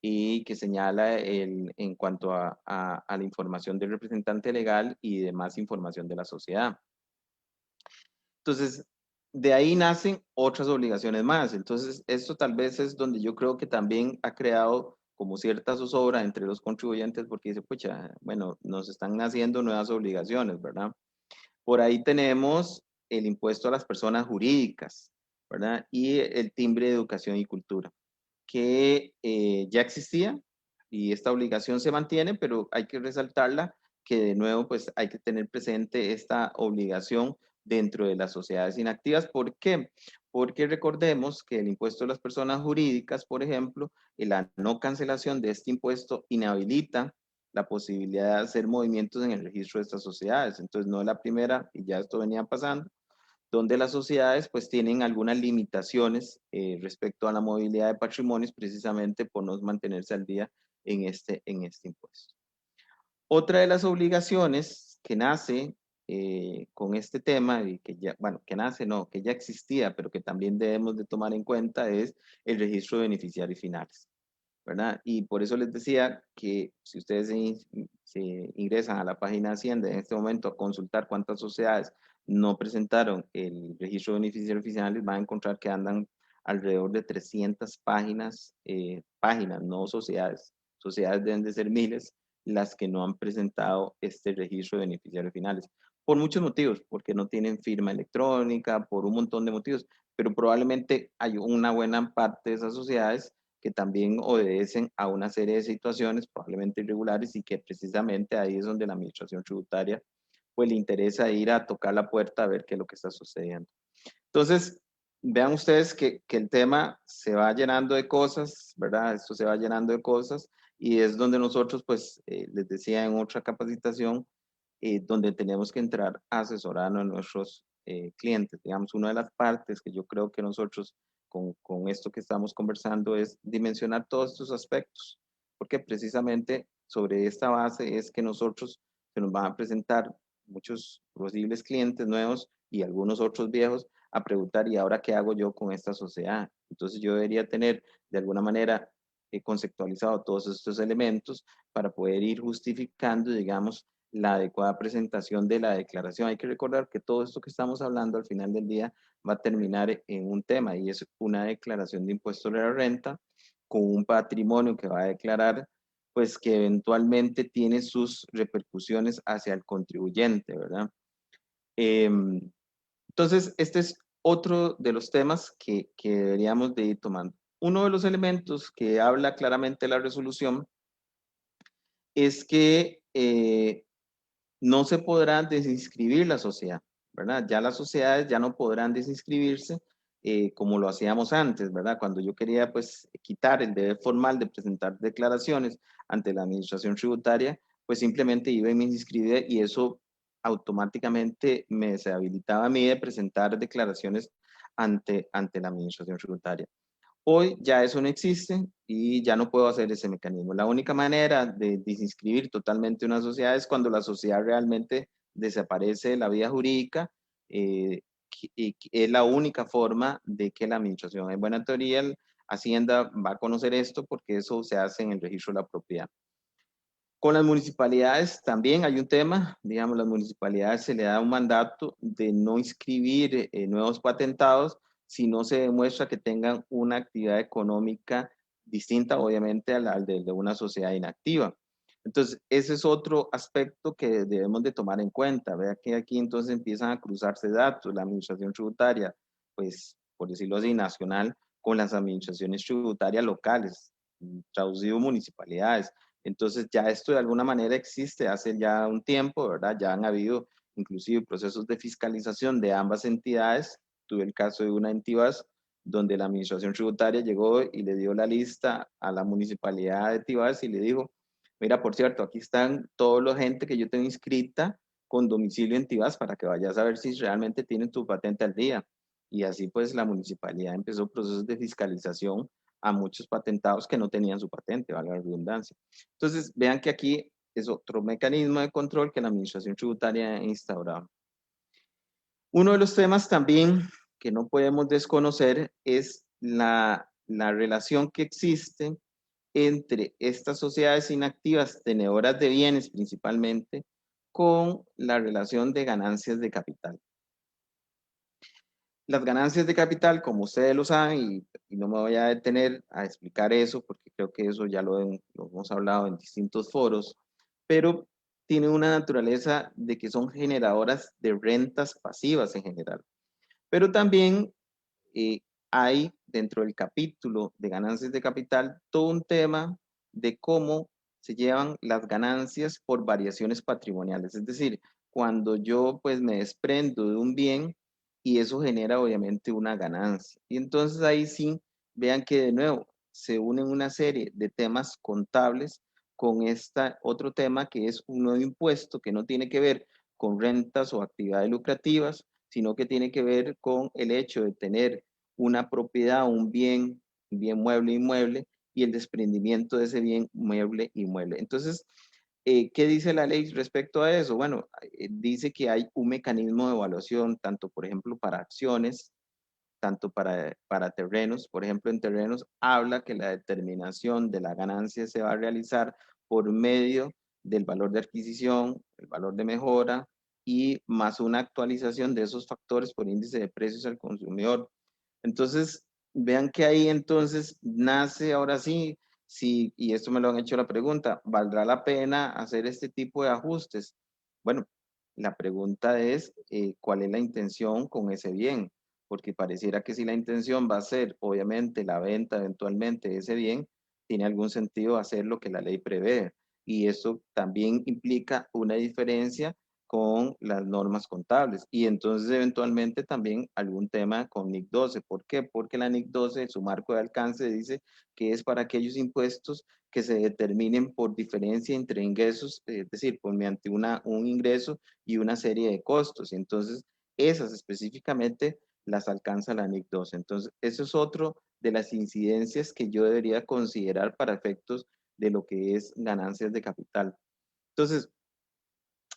Speaker 2: y que señala en cuanto a la información del representante legal y demás información de la sociedad. Entonces, de ahí nacen otras obligaciones más. Entonces, esto tal vez es donde yo creo que también ha creado como cierta zozobra entre los contribuyentes porque dice, pucha, bueno, nos están naciendo nuevas obligaciones, ¿verdad? Por ahí tenemos el impuesto a las personas jurídicas, ¿verdad? Y el timbre de educación y cultura, que ya existía y esta obligación se mantiene, pero hay que resaltarla que de nuevo pues hay que tener presente esta obligación dentro de las sociedades inactivas. ¿Por qué? Porque recordemos que el impuesto a las personas jurídicas, por ejemplo, la no cancelación de este impuesto inhabilita la posibilidad de hacer movimientos en el registro de estas sociedades. Entonces, no es la primera, y ya esto venía pasando, donde las sociedades pues tienen algunas limitaciones respecto a la movilidad de patrimonios precisamente por no mantenerse al día en este impuesto. Otra de las obligaciones que nace con este tema y que ya, bueno, que nace no, que ya existía, pero que también debemos de tomar en cuenta es el registro de beneficiarios finales, ¿verdad? Y por eso les decía que si ustedes se ingresan a la página de Hacienda en este momento a consultar cuántas sociedades no presentaron el registro de beneficiarios finales, van a encontrar que andan alrededor de 300 páginas, no sociedades. Sociedades deben de ser miles las que no han presentado este registro de beneficiarios finales. Por muchos motivos, porque no tienen firma electrónica, por un montón de motivos, pero probablemente hay una buena parte de esas sociedades que también obedecen a una serie de situaciones probablemente irregulares y que precisamente ahí es donde la administración tributaria pues le interesa ir a tocar la puerta a ver qué es lo que está sucediendo. Entonces, vean ustedes que el tema se va llenando de cosas, ¿verdad? Esto se va llenando de cosas y es donde nosotros, pues, les decía en otra capacitación, donde tenemos que entrar a asesorar a nuestros clientes. Digamos, una de las partes que yo creo que nosotros con esto que estamos conversando es dimensionar todos estos aspectos, porque precisamente sobre esta base es que nosotros se nos van a presentar muchos posibles clientes nuevos y algunos otros viejos a preguntar, ¿y ahora qué hago yo con esta sociedad? Entonces yo debería tener de alguna manera conceptualizado todos estos elementos para poder ir justificando, digamos, la adecuada presentación de la declaración. Hay que recordar que todo esto que estamos hablando al final del día va a terminar en un tema y es una declaración de impuesto de la renta con un patrimonio que va a declarar, pues que eventualmente tiene sus repercusiones hacia el contribuyente, ¿verdad? Entonces, este es otro de los temas que deberíamos de ir tomando. Uno de los elementos que habla claramente la resolución es que no se podrá desinscribir la sociedad, ¿verdad? Ya las sociedades ya no podrán desinscribirse como lo hacíamos antes, ¿verdad? Cuando yo quería, pues, quitar el deber formal de presentar declaraciones ante la administración tributaria, pues simplemente iba y me inscribía y eso automáticamente me deshabilitaba a mí de presentar declaraciones ante la administración tributaria. Hoy ya eso no existe y ya no puedo hacer ese mecanismo. La única manera de desinscribir totalmente una sociedad es cuando la sociedad realmente desaparece de la vida jurídica y es la única forma de que la administración, en buena teoría, Hacienda va a conocer esto porque eso se hace en el registro de la propiedad. Con las municipalidades también hay un tema, digamos, las municipalidades se le da un mandato de no inscribir nuevos patentados si no se demuestra que tengan una actividad económica distinta, obviamente, al de una sociedad inactiva. Entonces, ese es otro aspecto que debemos de tomar en cuenta. Vea que aquí entonces empiezan a cruzarse datos, la administración tributaria, pues, por decirlo así, nacional, con las administraciones tributarias locales, traducido municipalidades. Entonces ya esto de alguna manera existe hace ya un tiempo, ¿verdad? Ya han habido inclusive procesos de fiscalización de ambas entidades. Tuve el caso de una entidad donde la administración tributaria llegó y le dio la lista a la municipalidad de Tibás y le dijo, mira, por cierto, aquí están toda la gente que yo tengo inscrita con domicilio en Tibás para que vayas a ver si realmente tienen tu patente al día. Y así pues la municipalidad empezó procesos de fiscalización a muchos patentados que no tenían su patente, valga la redundancia. Entonces, vean que aquí es otro mecanismo de control que la administración tributaria ha instaurado. Uno de los temas también que no podemos desconocer es la relación que existe entre estas sociedades inactivas tenedoras de bienes principalmente con la relación de ganancias de capital. Las ganancias de capital, como ustedes lo saben, y no me voy a detener a explicar eso, porque creo que eso ya lo hemos hablado en distintos foros, pero tiene una naturaleza de que son generadoras de rentas pasivas en general. Pero también eh, hay dentro del capítulo de ganancias de capital todo un tema de cómo se llevan las ganancias por variaciones patrimoniales. Es decir, cuando yo pues me desprendo de un bien y eso genera obviamente una ganancia. Y entonces ahí sí, vean que de nuevo se unen una serie de temas contables con este otro tema que es un nuevo impuesto que no tiene que ver con rentas o actividades lucrativas, sino que tiene que ver con el hecho de tener una propiedad, un bien mueble, inmueble, y el desprendimiento de ese bien mueble, inmueble. Entonces, ¿qué dice la ley respecto a eso? Bueno, dice que hay un mecanismo de evaluación, tanto, por ejemplo, para acciones, tanto para terrenos. Por ejemplo, en terrenos habla que la determinación de la ganancia se va a realizar por medio del valor de adquisición, el valor de mejora y más una actualización de esos factores por índice de precios al consumidor. Entonces, vean que ahí entonces nace ahora sí, sí, y esto me lo han hecho la pregunta, ¿valdrá la pena hacer este tipo de ajustes? Bueno, la pregunta es, ¿cuál es la intención con ese bien? Porque pareciera que si la intención va a ser, obviamente, la venta eventualmente de ese bien, tiene algún sentido hacer lo que la ley prevé. Y eso también implica una diferencia con las normas contables y entonces eventualmente también algún tema con NIC 12. ¿Por qué? Porque la NIC 12, su marco de alcance dice que es para aquellos impuestos que se determinen por diferencia entre ingresos, es decir, por mediante un ingreso y una serie de costos. Y entonces, esas específicamente las alcanza la NIC 2. Entonces, eso es otro de las incidencias que yo debería considerar para efectos de lo que es ganancias de capital. Entonces,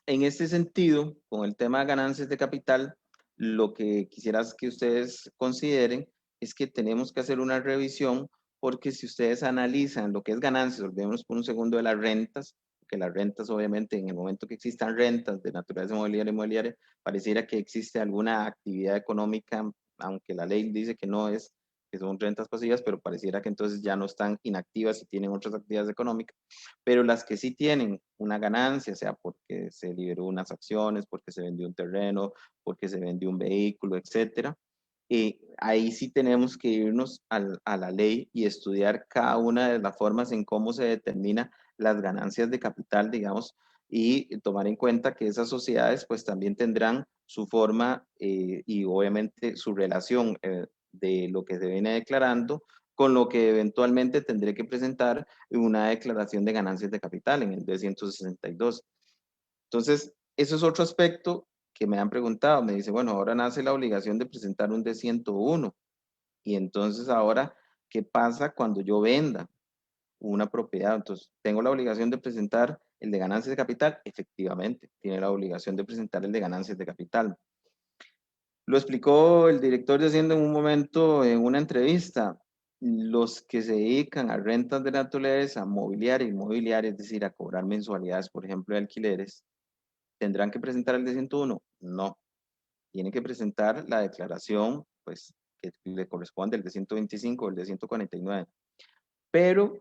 Speaker 2: en este sentido, con el tema de ganancias de capital, lo que quisieras que ustedes consideren es que tenemos que hacer una revisión porque si ustedes analizan lo que es ganancias, olvidémonos por un segundo de las rentas, que las rentas obviamente en el momento que existan rentas de naturaleza inmobiliaria, pareciera que existe alguna actividad económica, aunque la ley dice que no es, que son rentas pasivas, pero pareciera que entonces ya no están inactivas y tienen otras actividades económicas. Pero las que sí tienen una ganancia, sea porque se liberó unas acciones, porque se vendió un terreno, porque se vendió un vehículo, etcétera, ahí sí tenemos que irnos a la ley y estudiar cada una de las formas en cómo se determina las ganancias de capital, digamos, y tomar en cuenta que esas sociedades pues también tendrán su forma y obviamente su relación de lo que se viene declarando con lo que eventualmente tendré que presentar una declaración de ganancias de capital en el D162. Entonces, eso es otro aspecto que me han preguntado. Me dice, bueno, ahora nace la obligación de presentar un D101. Y entonces ahora, ¿qué pasa cuando yo venda una propiedad? Entonces, ¿tengo la obligación de presentar el de ganancias de capital? Efectivamente, tiene la obligación de presentar el de ganancias de capital. Lo explicó el director de Hacienda en un momento en una entrevista. Los que se dedican a rentas de naturaleza mobiliaria y inmobiliaria, es decir, a cobrar mensualidades, por ejemplo, de alquileres, ¿tendrán que presentar el D101? No. Tienen que presentar la declaración, pues, que le corresponde, el de 125 o el de 149. Pero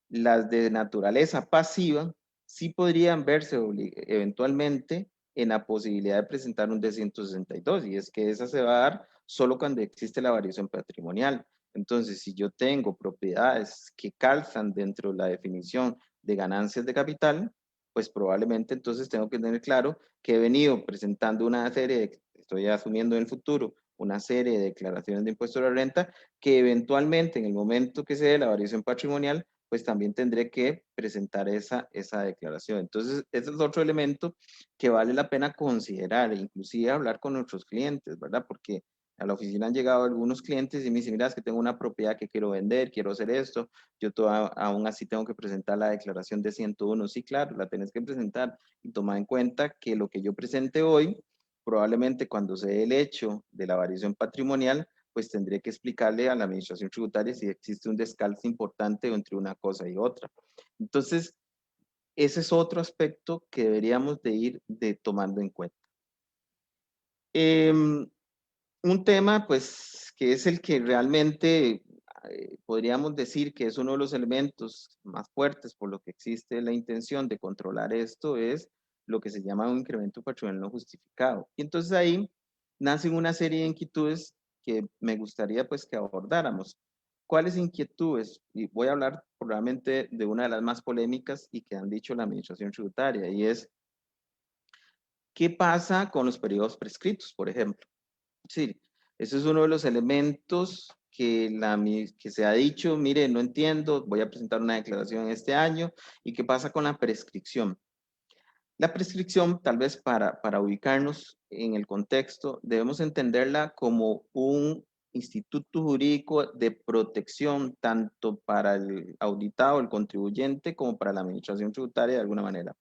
Speaker 2: las de naturaleza pasiva sí podrían verse eventualmente en la posibilidad de presentar un D162, y es que esa se va a dar solo cuando existe la variación patrimonial. Entonces, si yo tengo propiedades que calzan dentro de la definición de ganancias de capital, pues probablemente entonces tengo que tener claro que he venido presentando una serie de, estoy asumiendo en el futuro, una serie de declaraciones de impuesto a la renta que eventualmente en el momento que se dé la variación patrimonial, pues también tendré que presentar esa declaración. Entonces, ese es otro elemento que vale la pena considerar, e inclusive hablar con nuestros clientes, ¿verdad? Porque a la oficina han llegado algunos clientes y me dicen, mira, es que tengo una propiedad que quiero vender, quiero hacer esto, yo aún así tengo que presentar la declaración de 101. Sí, claro, la tenés que presentar y tomar en cuenta que lo que yo presente hoy, probablemente cuando se dé el hecho de la variación patrimonial, pues tendré que explicarle a la administración tributaria si existe un descalce importante entre una cosa y otra. Entonces, ese es otro aspecto que deberíamos de ir tomando en cuenta. Un tema, pues, que es el que realmente podríamos decir que es uno de los elementos más fuertes por lo que existe la intención de controlar esto, es lo que se llama un incremento patrimonial no justificado. Y entonces ahí nacen una serie de inquietudes que me gustaría pues que abordáramos. ¿Cuáles inquietudes? Y voy a hablar probablemente de una de las más polémicas y que han dicho la administración tributaria, y es, ¿qué pasa con los periodos prescritos, por ejemplo? Sí, ese es uno de los elementos que se ha dicho, mire, no entiendo, voy a presentar una declaración este año, ¿y qué pasa con la prescripción? La prescripción, tal vez para ubicarnos en el contexto, debemos entenderla como un instituto jurídico de protección tanto para el auditado, el contribuyente, como para la administración tributaria de alguna manera.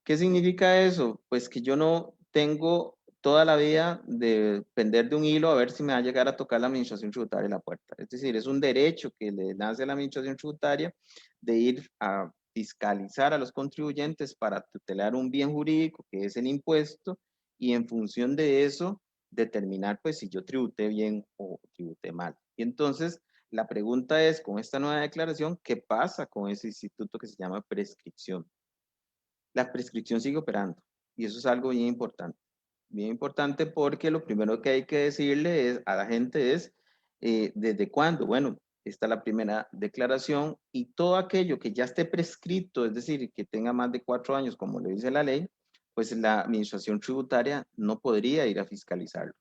Speaker 2: ¿Qué significa eso? Pues que yo no tengo toda la vida de pender de un hilo a ver si me va a llegar a tocar la administración tributaria la puerta. Es decir, es un derecho que le nace a la administración tributaria de ir a fiscalizar a los contribuyentes para tutelar un bien jurídico que es el impuesto, y en función de eso determinar pues si yo tributé bien o tributé mal. Y entonces la pregunta es, con esta nueva declaración, ¿qué pasa con ese instituto que se llama prescripción? La prescripción sigue operando, y eso es algo bien importante, porque lo primero que hay que decirle a la gente es, ¿desde cuándo? Bueno, esta es la primera declaración, y todo aquello que ya esté prescrito, es decir, que tenga más de 4 años, como le dice la ley, pues la administración tributaria no podría ir a fiscalizarlo.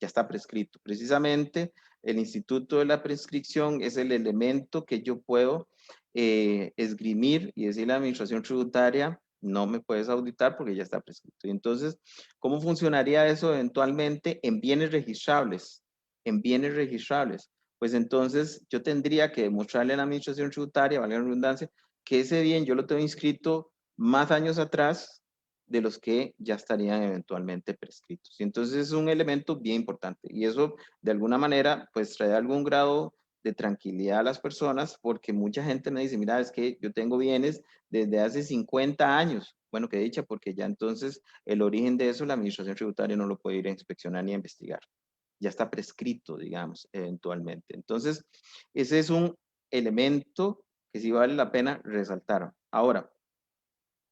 Speaker 2: ya está prescrito. Precisamente el instituto de la prescripción es el elemento que yo puedo esgrimir y decirle a la administración tributaria, no me puedes auditar porque ya está prescrito. Y entonces, ¿cómo funcionaría eso eventualmente en bienes registrables? En bienes registrables. Pues entonces yo tendría que demostrarle a la administración tributaria, valga la redundancia, que ese bien yo lo tengo inscrito más años atrás de los que ya estarían eventualmente prescritos. Y entonces es un elemento bien importante y eso de alguna manera pues trae algún grado de tranquilidad a las personas porque mucha gente me dice, mira, es que yo tengo bienes desde hace 50 años. Bueno, qué dicha, porque ya entonces el origen de eso la administración tributaria no lo puede ir a inspeccionar ni a investigar. Ya está prescrito, digamos, eventualmente. Entonces, ese es un elemento que sí vale la pena resaltar. Ahora,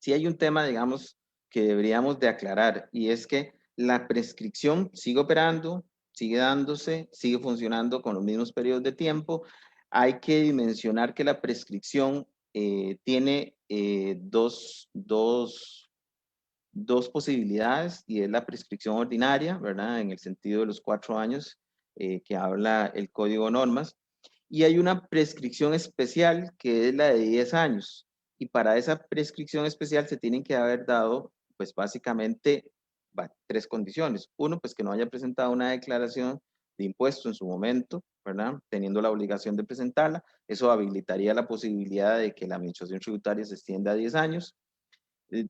Speaker 2: sí hay un tema, digamos, que deberíamos de aclarar y es que la prescripción sigue operando, sigue dándose, sigue funcionando con los mismos periodos de tiempo. Hay que dimensionar que la prescripción tiene dos posibilidades y es la prescripción ordinaria, ¿verdad? En el sentido de los 4 años que habla el Código de Normas. Y hay una prescripción especial que es la de 10 años. Y para esa prescripción especial se tienen que haber dado, pues básicamente, tres condiciones. Uno, pues que no haya presentado una declaración de impuesto en su momento, ¿verdad? Teniendo la obligación de presentarla. Eso habilitaría la posibilidad de que la administración tributaria se extienda a 10 años.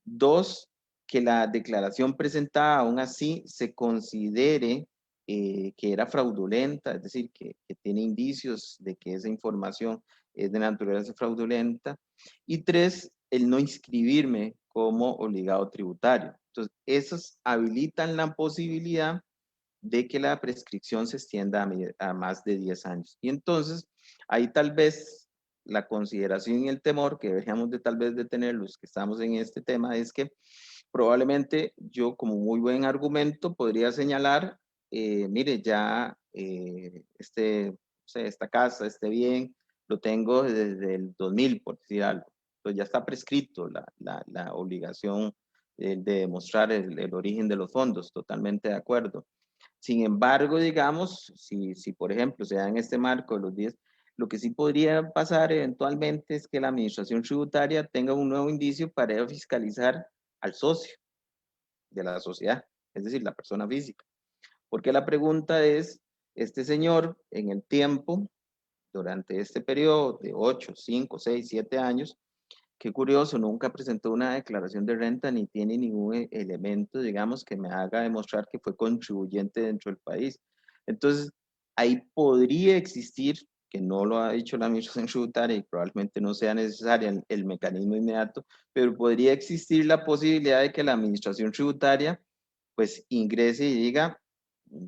Speaker 2: Dos, que la declaración presentada aún así se considere que era fraudulenta, es decir, que tiene indicios de que esa información es de naturaleza fraudulenta. Y tres, el no inscribirme como obligado tributario. Entonces, esos habilitan la posibilidad de que la prescripción se extienda a más de 10 años. Y entonces, ahí tal vez la consideración y el temor que deberíamos de tal vez de tener los que estamos en este tema es que probablemente yo como muy buen argumento podría señalar, mire, ya esta casa, este bien, lo tengo desde el 2000, por decir algo. Entonces ya está prescrito la obligación de demostrar el origen de los fondos, totalmente de acuerdo. Sin embargo, digamos, si por ejemplo se da en este marco de los 10, lo que sí podría pasar eventualmente es que la administración tributaria tenga un nuevo indicio para ir a fiscalizar al socio de la sociedad, es decir, la persona física. Porque la pregunta es, este señor en el tiempo, durante este periodo de 8, 5, 6, 7 años, qué curioso, nunca presentó una declaración de renta ni tiene ningún elemento, digamos, que me haga demostrar que fue contribuyente dentro del país. Entonces, ahí podría existir, que no lo ha dicho la administración tributaria y probablemente no sea necesaria el mecanismo inmediato, pero podría existir la posibilidad de que la administración tributaria pues ingrese y diga,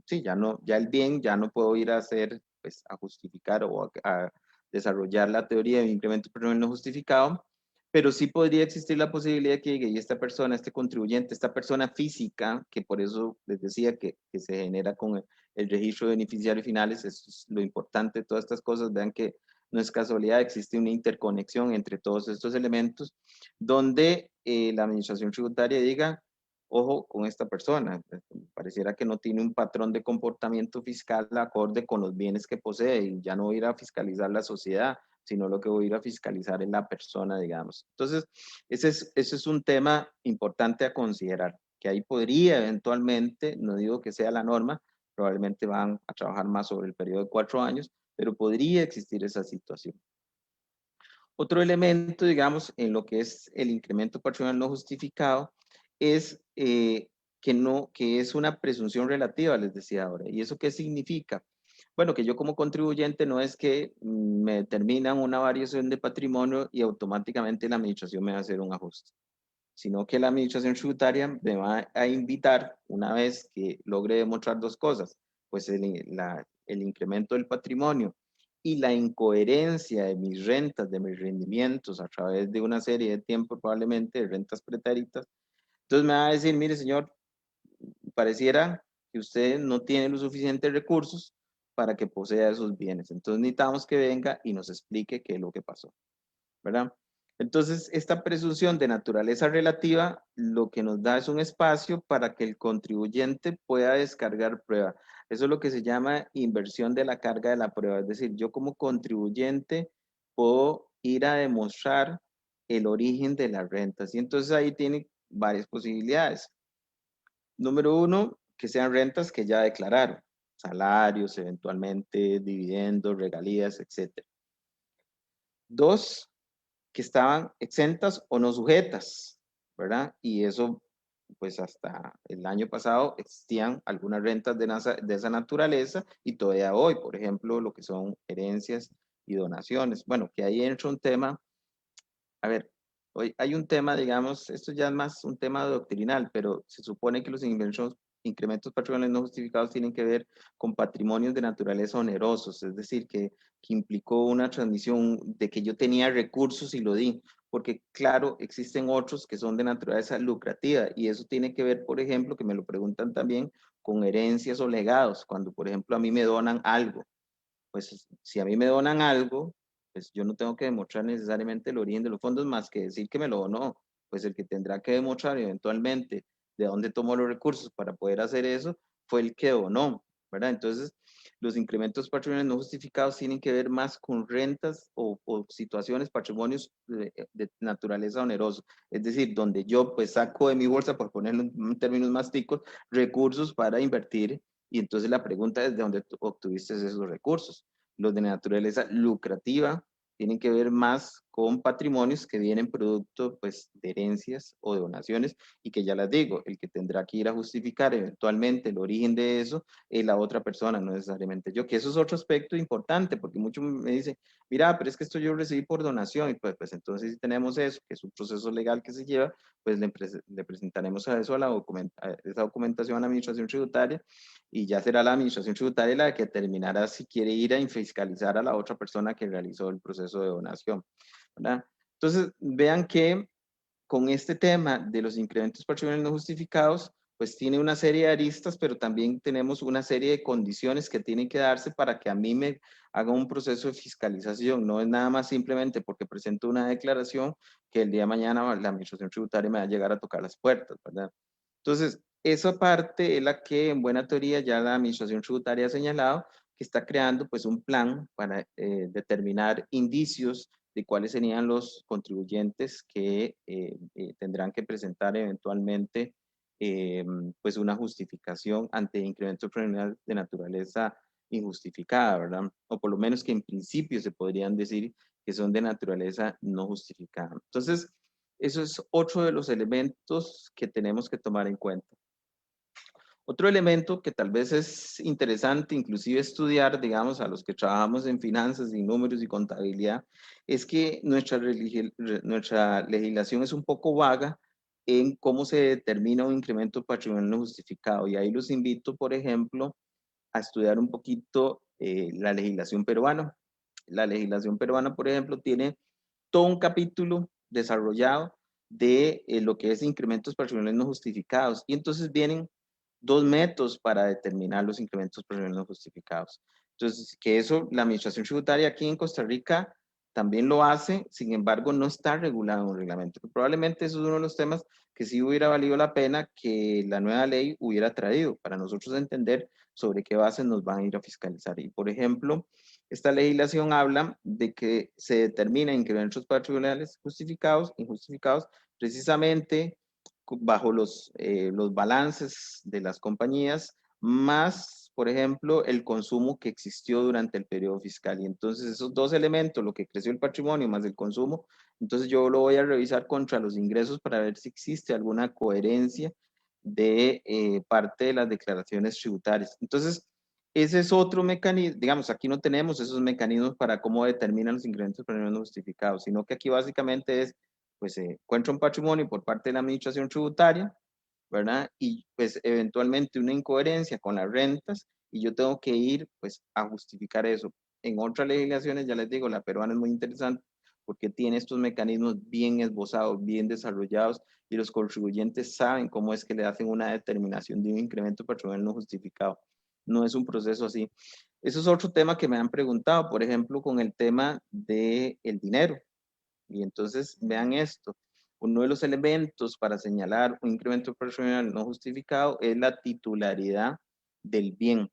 Speaker 2: sí, ya no, ya el bien, ya no puedo ir a hacer, pues a justificar o a desarrollar la teoría de incremento personal no justificado, pero sí podría existir la posibilidad de que llegue y esta persona, este contribuyente, esta persona física, que por eso les decía que se genera con el registro de beneficiarios finales, eso es lo importante de todas estas cosas, vean que no es casualidad, existe una interconexión entre todos estos elementos, donde la administración tributaria diga, ojo con esta persona, pareciera que no tiene un patrón de comportamiento fiscal acorde con los bienes que posee y ya no voy a ir a fiscalizar la sociedad, sino lo que voy a ir a fiscalizar es la persona, digamos. Entonces, ese es un tema importante a considerar, que ahí podría eventualmente, no digo que sea la norma, probablemente van a trabajar más sobre el periodo de 4 años, pero podría existir esa situación. Otro elemento, digamos, en lo que es el incremento patronal no justificado, es que es una presunción relativa, les decía ahora. ¿Y eso qué significa? Bueno, que yo como contribuyente no es que me determinan una variación de patrimonio y automáticamente la administración me va a hacer un ajuste, sino que la administración tributaria me va a invitar, una vez que logre demostrar dos cosas, pues el incremento del patrimonio y la incoherencia de mis rentas, de mis rendimientos a través de una serie de tiempo probablemente de rentas pretéritas. Entonces me va a decir, mire señor, pareciera que usted no tiene los suficientes recursos para que posea esos bienes. Entonces necesitamos que venga y nos explique qué es lo que pasó, ¿verdad? Entonces, esta presunción de naturaleza relativa lo que nos da es un espacio para que el contribuyente pueda descargar prueba. Eso es lo que se llama inversión de la carga de la prueba. Es decir, yo como contribuyente puedo ir a demostrar el origen de las rentas. Y entonces ahí tiene varias posibilidades. Número uno, que sean rentas que ya declararon, salarios, eventualmente dividendos, regalías, etc. Dos, que estaban exentas o no sujetas, ¿verdad? Y eso, pues hasta el año pasado existían algunas rentas de esa naturaleza y todavía hoy, por ejemplo, lo que son herencias y donaciones. Bueno, que ahí entra un tema, a ver, hoy hay un tema, digamos, esto ya es más un tema doctrinal, pero se supone que los incrementos patrimoniales no justificados tienen que ver con patrimonios de naturaleza onerosos, es decir, que implicó una transmisión de que yo tenía recursos y lo di, porque claro, existen otros que son de naturaleza lucrativa y eso tiene que ver, por ejemplo, que me lo preguntan también, con herencias o legados, cuando por ejemplo a mí me donan algo pues si a mí me donan algo, pues yo no tengo que demostrar necesariamente el origen de los fondos más que decir que me lo donó. Pues el que tendrá que demostrar eventualmente de dónde tomó los recursos para poder hacer eso fue el que donó, ¿verdad? Entonces, los incrementos patrimoniales no justificados tienen que ver más con rentas o situaciones, patrimonios de naturaleza onerosa. Es decir, donde yo pues saco de mi bolsa, por ponerlo en términos más ticos, recursos para invertir y entonces la pregunta es de dónde obtuviste esos recursos. Los de naturaleza lucrativa tienen que ver más con patrimonios que vienen producto pues, de herencias o de donaciones y que ya las digo, el que tendrá que ir a justificar eventualmente el origen de eso es la otra persona, no necesariamente yo, que eso es otro aspecto importante porque muchos me dicen, mira, pero es que esto yo recibí por donación y pues entonces si tenemos eso, que es un proceso legal que se lleva, pues le presentaremos a eso a esa documentación a la administración tributaria y ya será la administración tributaria la que determinará si quiere ir a fiscalizar a la otra persona que realizó el proceso de donación, ¿verdad? Entonces, vean que con este tema de los incrementos patrimoniales no justificados, pues tiene una serie de aristas, pero también tenemos una serie de condiciones que tienen que darse para que a mí me haga un proceso de fiscalización. No es nada más simplemente porque presento una declaración que el día de mañana la administración tributaria me va a llegar a tocar las puertas, ¿verdad? Entonces, esa parte es la que en buena teoría ya la administración tributaria ha señalado que está creando pues un plan para determinar indicios de cuáles serían los contribuyentes que tendrán que presentar eventualmente pues una justificación ante incrementos preliminares de naturaleza injustificada, ¿verdad? O por lo menos que en principio se podrían decir que son de naturaleza no justificada. Entonces, eso es otro de los elementos que tenemos que tomar en cuenta. Otro elemento que tal vez es interesante inclusive estudiar, digamos, a los que trabajamos en finanzas y números y contabilidad, es que nuestra legislación es un poco vaga en cómo se determina un incremento patrimonial no justificado. Y ahí los invito, por ejemplo, a estudiar un poquito la legislación peruana. La legislación peruana, por ejemplo, tiene todo un capítulo desarrollado de lo que es incrementos patrimoniales no justificados. Y entonces vienen dos métodos para determinar los incrementos patrimoniales no justificados. Entonces, que eso la administración tributaria aquí en Costa Rica también lo hace, sin embargo, no está regulado en un reglamento. Probablemente eso es uno de los temas que sí hubiera valido la pena que la nueva ley hubiera traído para nosotros entender sobre qué bases nos van a ir a fiscalizar. Y, por ejemplo, esta legislación habla de que se determina incrementos patrimoniales justificados, injustificados, precisamente bajo los balances de las compañías, más, por ejemplo, el consumo que existió durante el periodo fiscal. Y entonces esos dos elementos, lo que creció el patrimonio más el consumo, entonces yo lo voy a revisar contra los ingresos para ver si existe alguna coherencia de parte de las declaraciones tributarias. Entonces, ese es otro mecanismo, digamos, aquí no tenemos esos mecanismos para cómo determinan los incrementos patrimoniales no justificados, sino que aquí básicamente es, pues se encuentra un patrimonio por parte de la administración tributaria, ¿verdad? Y pues eventualmente una incoherencia con las rentas y yo tengo que ir pues a justificar eso. En otras legislaciones, ya les digo, la peruana es muy interesante porque tiene estos mecanismos bien esbozados, bien desarrollados y los contribuyentes saben cómo es que le hacen una determinación de un incremento patrimonial no justificado. No es un proceso así. Eso es otro tema que me han preguntado, por ejemplo, con el tema del dinero. Y entonces vean esto, uno de los elementos para señalar un incremento patrimonial no justificado es la titularidad del bien.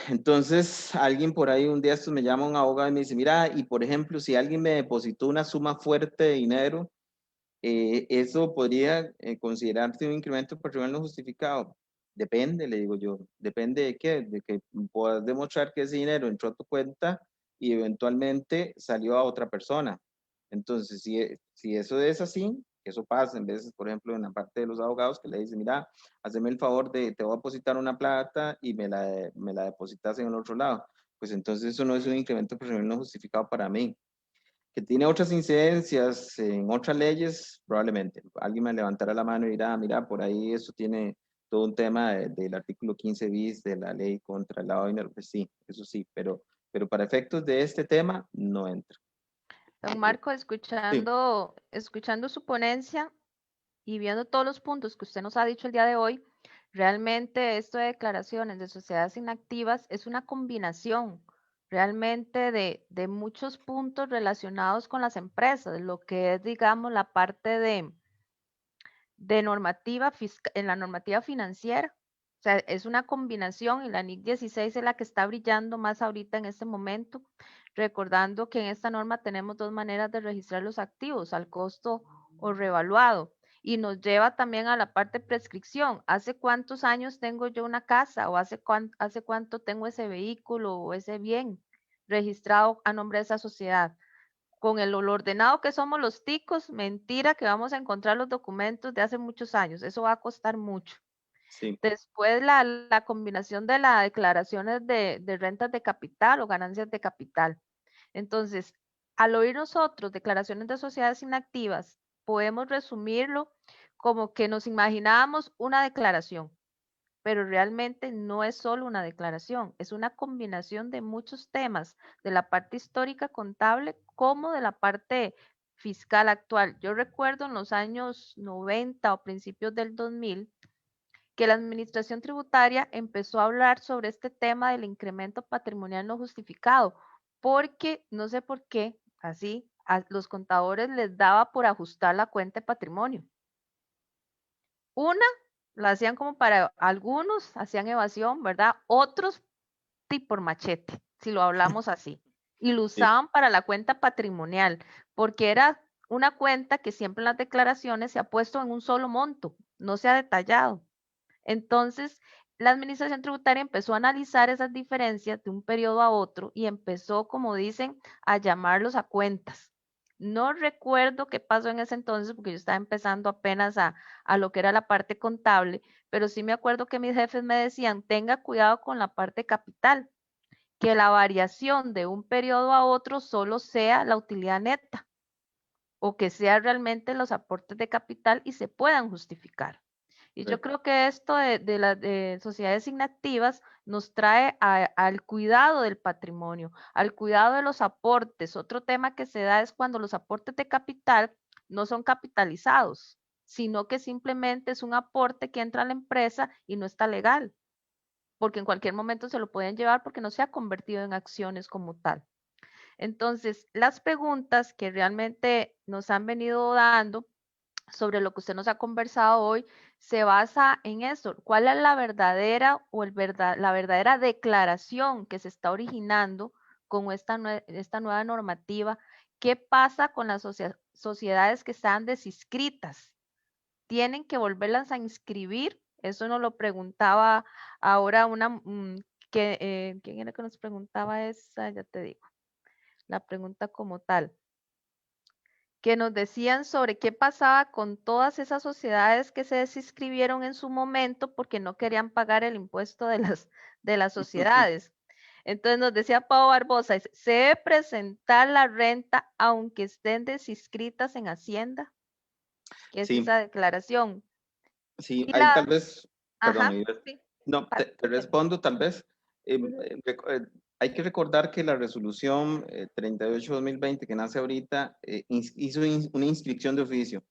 Speaker 2: Entonces, alguien por ahí un día esto me llama un abogado y me dice, mira, y por ejemplo, si alguien me depositó una suma fuerte de dinero, eso podría considerarse un incremento patrimonial no justificado. Depende, le digo yo, depende de qué, de que puedas demostrar que ese dinero entró a tu cuenta y eventualmente salió a otra persona. Entonces, si eso es así, que eso pasa en veces, por ejemplo, en la parte de los abogados que le dicen, mira, hazme el favor de, te voy a depositar una plata y me la depositas en el otro lado. Pues entonces eso no es un incremento patrimonial no justificado para mí. Que tiene otras incidencias en otras leyes, probablemente. Alguien me levantará la mano y dirá, mira, por ahí eso tiene todo un tema del artículo 15 bis de la ley contra el lavado de dinero. Pues sí, eso sí, pero para efectos de este tema no entra.
Speaker 1: Don Marco,
Speaker 2: Sí,
Speaker 1: escuchando su ponencia y viendo todos los puntos que usted nos ha dicho el día de hoy, realmente esto de declaraciones de sociedades inactivas es una combinación realmente de muchos puntos relacionados con las empresas, lo que es, digamos, la parte de normativa en la normativa financiera. O sea, es una combinación y la NIC 16 es la que está brillando más ahorita en este momento, recordando que en esta norma tenemos dos maneras de registrar los activos, al costo o revaluado. Y nos lleva también a la parte de prescripción. ¿Hace cuántos años tengo yo una casa o hace cuánto tengo ese vehículo o ese bien registrado a nombre de esa sociedad? Con el ordenado que somos los ticos, mentira que vamos a encontrar los documentos de hace muchos años. Eso va a costar mucho.
Speaker 2: sí,
Speaker 1: Después la combinación de las declaraciones de rentas de capital o ganancias de capital. Entonces, al oír nosotros declaraciones de sociedades inactivas, podemos resumirlo como que nos imaginábamos una declaración, pero realmente no es solo una declaración, es una combinación de muchos temas, de la parte histórica contable como de la parte fiscal actual. Yo recuerdo en los años 90 o principios del 2000 que la administración tributaria empezó a hablar sobre este tema del incremento patrimonial no justificado, porque no sé por qué, así, a los contadores les daba por ajustar la cuenta de patrimonio. Una, la hacían como para algunos, hacían evasión, ¿verdad? Otros, por machete, si lo hablamos así. Y lo
Speaker 2: sí,
Speaker 1: usaban para la cuenta patrimonial, porque era una cuenta que siempre en las declaraciones se ha puesto en un solo monto, no se ha detallado. Entonces, la administración tributaria empezó a analizar esas diferencias de un periodo a otro y empezó, como dicen, a llamarlos a cuentas. No recuerdo qué pasó en ese entonces porque yo estaba empezando apenas a lo que era la parte contable, pero sí me acuerdo que mis jefes me decían, tenga cuidado con la parte capital, que la variación de un periodo a otro solo sea la utilidad neta o que sea realmente los aportes de capital y se puedan justificar. Y yo
Speaker 2: correcto.
Speaker 1: creo que esto de las de sociedades inactivas nos trae al cuidado del patrimonio, al cuidado de los aportes. Otro tema que se da es cuando los aportes de capital no son capitalizados, sino que simplemente es un aporte que entra a la empresa y no está legal, porque en cualquier momento se lo pueden llevar porque no se ha convertido en acciones como tal. Entonces, las preguntas que realmente nos han venido dando sobre lo que usted nos ha conversado hoy se basa en eso. ¿Cuál es la verdadera o la verdadera declaración que se está originando con esta nueva normativa? ¿Qué pasa con las sociedades que están desinscritas? ¿Tienen que volverlas a inscribir? Eso nos lo preguntaba ahora ¿quién era que nos preguntaba esa? Ya te digo, la pregunta como tal que nos decían sobre qué pasaba con todas esas sociedades que se desinscribieron en su momento porque no querían pagar el impuesto de las sociedades. Entonces nos decía Pau Barbosa, ¿se debe presentar la renta aunque estén desinscritas en Hacienda? ¿Qué es
Speaker 2: Sí,
Speaker 1: esa declaración?
Speaker 2: sí,
Speaker 1: Y
Speaker 2: ahí tal
Speaker 1: la,
Speaker 2: vez, perdón,
Speaker 1: ajá, sí,
Speaker 2: no, te respondo tal vez. Hay que recordar que la resolución 38-2020 que nace ahorita hizo una inscripción de oficio.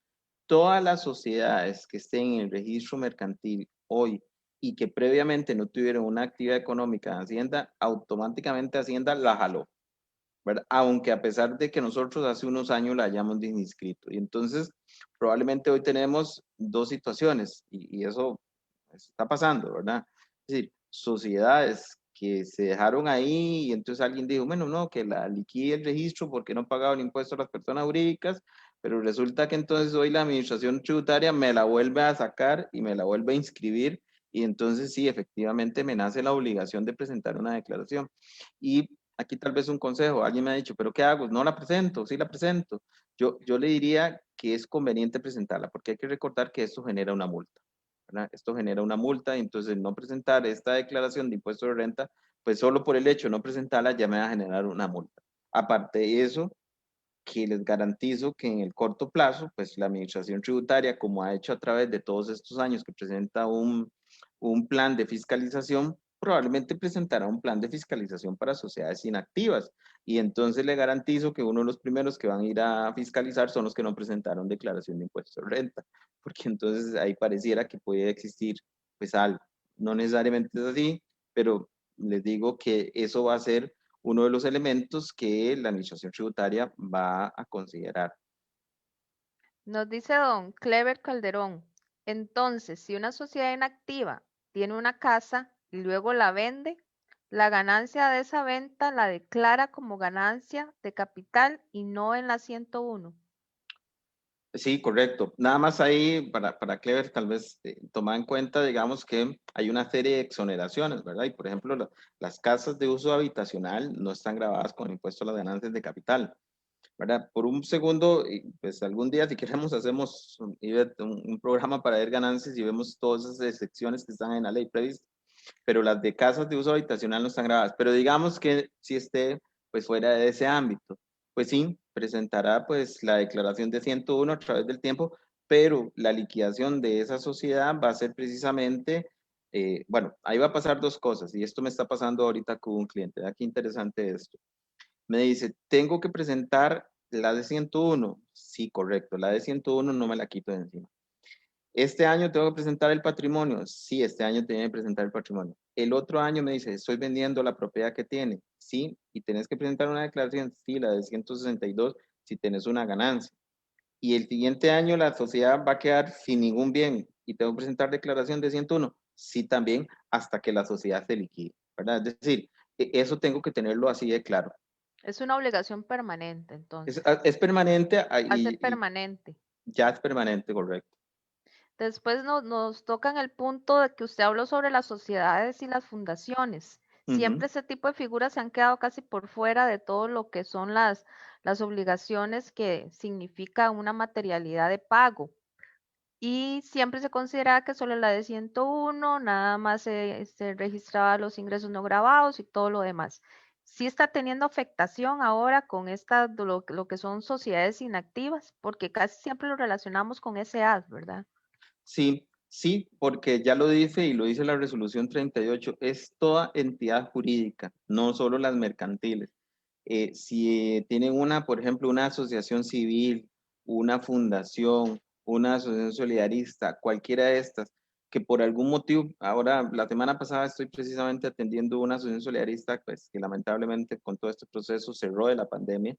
Speaker 2: Todas las sociedades que estén en el registro mercantil hoy y que previamente no tuvieron una actividad económica en Hacienda, automáticamente Hacienda la jaló, ¿verdad? Aunque a pesar de que nosotros hace unos años la hayamos inscrito. Y entonces, probablemente hoy tenemos dos situaciones y eso está pasando, ¿verdad? Es decir, sociedades que se dejaron ahí y entonces alguien dijo, bueno, no, que la liquide el registro porque no pagaban impuestos a las personas jurídicas, pero resulta que entonces hoy la administración tributaria me la vuelve a sacar y me la vuelve a inscribir y entonces sí, efectivamente me nace la obligación de presentar una declaración. Y aquí tal vez un consejo, alguien me ha dicho, pero ¿qué hago? No la presento, sí la presento. Yo le diría que es conveniente presentarla porque hay que recordar que esto genera una multa, ¿verdad? Esto genera una multa y entonces no presentar esta declaración de impuesto de renta, pues solo por el hecho de no presentarla ya me va a generar una multa. Aparte de eso, que les garantizo que en el corto plazo, pues la administración tributaria, como ha hecho a través de todos estos años que presenta un plan de fiscalización, probablemente presentará un plan de fiscalización para sociedades inactivas. Y entonces le garantizo que uno de los primeros que van a ir a fiscalizar son los que no presentaron declaración de impuestos de renta, porque entonces ahí pareciera que puede existir pues algo. No necesariamente es así, pero les digo que eso va a ser uno de los elementos que la administración tributaria va a considerar.
Speaker 1: Nos dice don Clever Calderón. Entonces, si una sociedad inactiva tiene una casa y luego la vende, la ganancia de esa venta la declara como ganancia de capital y no en la 101.
Speaker 2: Sí, correcto. Nada más ahí para Clever, tal vez tomar en cuenta, digamos que hay una serie de exoneraciones, ¿verdad? Y por ejemplo, las casas de uso habitacional no están grabadas con impuesto a las ganancias de capital, ¿verdad? Por un segundo, y pues algún día si queremos hacemos un programa para ver ganancias y vemos todas esas excepciones que están en la ley prevista, pero las de casas de uso habitacional no están grabadas. Pero digamos que si esté pues fuera de ese ámbito, pues sí, presentará pues la declaración de 101 a través del tiempo, pero la liquidación de esa sociedad va a ser precisamente, bueno, ahí va a pasar dos cosas, y esto me está pasando ahorita con un cliente, ¿verdad? Qué interesante esto. Me dice, tengo que presentar la de 101. Sí, correcto, la de 101 no me la quito de encima. Este año tengo que presentar el patrimonio. Sí, este año tiene que presentar el patrimonio. El otro año me dice, estoy vendiendo la propiedad que tiene. Sí, y tenés que presentar una declaración. Sí, la de 162, si tenés una ganancia. Y el siguiente año la sociedad va a quedar sin ningún bien y tengo que presentar declaración de 101. Sí, también hasta que la sociedad se liquide, ¿verdad? Es decir, eso tengo que tenerlo así de claro.
Speaker 1: Es una obligación permanente,
Speaker 2: Es,
Speaker 1: entonces.
Speaker 2: es permanente
Speaker 1: Va a ser
Speaker 2: y
Speaker 1: permanente.
Speaker 2: ya es permanente, correcto.
Speaker 1: Después nos tocan el punto de que usted habló sobre las sociedades y las fundaciones.
Speaker 2: Ujú.
Speaker 1: Siempre ese tipo de figuras se han quedado casi por fuera de todo lo que son las obligaciones que significa una materialidad de pago. Y siempre se consideraba que solo la de 101, nada más se registraba los ingresos no grabados y todo lo demás. Sí está teniendo afectación ahora con lo que son sociedades inactivas, porque casi siempre lo relacionamos con SAs, ¿verdad?
Speaker 2: Sí, sí, porque ya lo dice y lo dice la resolución 38, es toda entidad jurídica, no solo las mercantiles. Si tienen una, por ejemplo, una asociación civil, una fundación, una asociación solidarista, cualquiera de estas, que por algún motivo, ahora la semana pasada estoy precisamente atendiendo una asociación solidarista, pues que lamentablemente con todo este proceso cerró de la pandemia,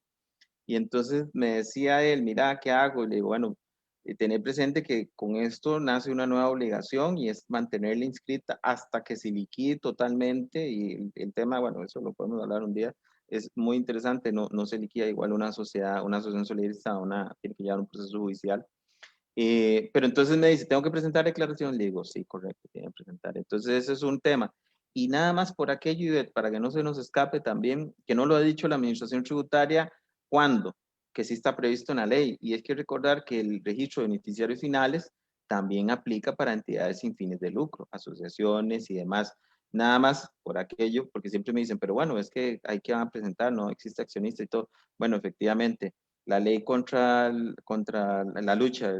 Speaker 2: y entonces me decía él, mira, ¿qué hago? Y le digo, bueno, tener presente que con esto nace una nueva obligación y es mantenerla inscrita hasta que se liquide totalmente. Y el tema, bueno, eso lo podemos hablar un día, es muy interesante, no, no se liquida igual una sociedad, una asociación solidarista, tiene que llevar un proceso judicial. Pero entonces me dice, ¿tengo que presentar declaración? Le digo, sí, correcto, tiene que presentar. Entonces ese es un tema. Y nada más por aquello, y para que no se nos escape también, que no lo ha dicho la administración tributaria, ¿cuándo? Que sí está previsto en la ley. Y es que recordar que el registro de beneficiarios finales también aplica para entidades sin fines de lucro, asociaciones y demás. Nada más por aquello, porque siempre me dicen, pero bueno, es que hay que presentar, no existe accionista y todo. Bueno, efectivamente, la ley contra la lucha,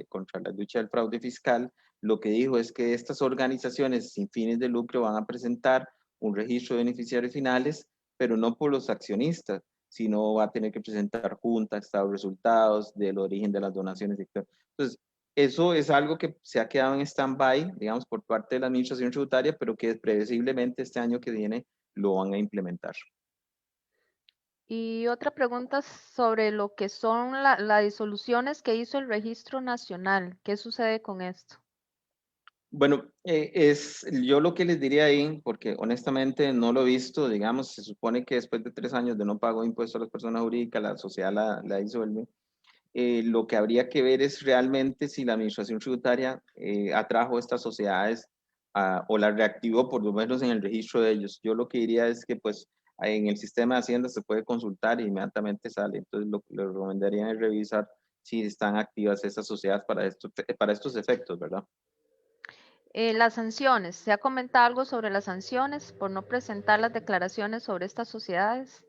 Speaker 2: contra la lucha del fraude fiscal, lo que dijo es que estas organizaciones sin fines de lucro van a presentar un registro de beneficiarios finales, pero no por los accionistas, sino va a tener que presentar junta, estado de resultados, del origen de las donaciones, etc. Entonces, eso es algo que se ha quedado en stand-by, digamos, por parte de la administración tributaria, pero que previsiblemente este año que viene lo van a implementar.
Speaker 1: Y otra pregunta sobre lo que son las disoluciones que hizo el Registro Nacional. ¿Qué sucede con esto?
Speaker 2: Bueno, yo lo que les diría ahí, porque honestamente no lo he visto, digamos, se supone que después de 3 años de no pago de impuestos a las personas jurídicas, la sociedad la disuelve. Lo que habría que ver es realmente si la administración tributaria atrajo estas sociedades o las reactivó, por lo menos en el registro de ellos. Yo lo que diría es que pues en el sistema de Hacienda se puede consultar y inmediatamente sale. Entonces lo que le recomendaría es revisar si están activas esas sociedades para estos efectos, ¿verdad?
Speaker 1: Las sanciones. ¿Se ha comentado algo sobre las sanciones por no presentar las declaraciones sobre estas sociedades?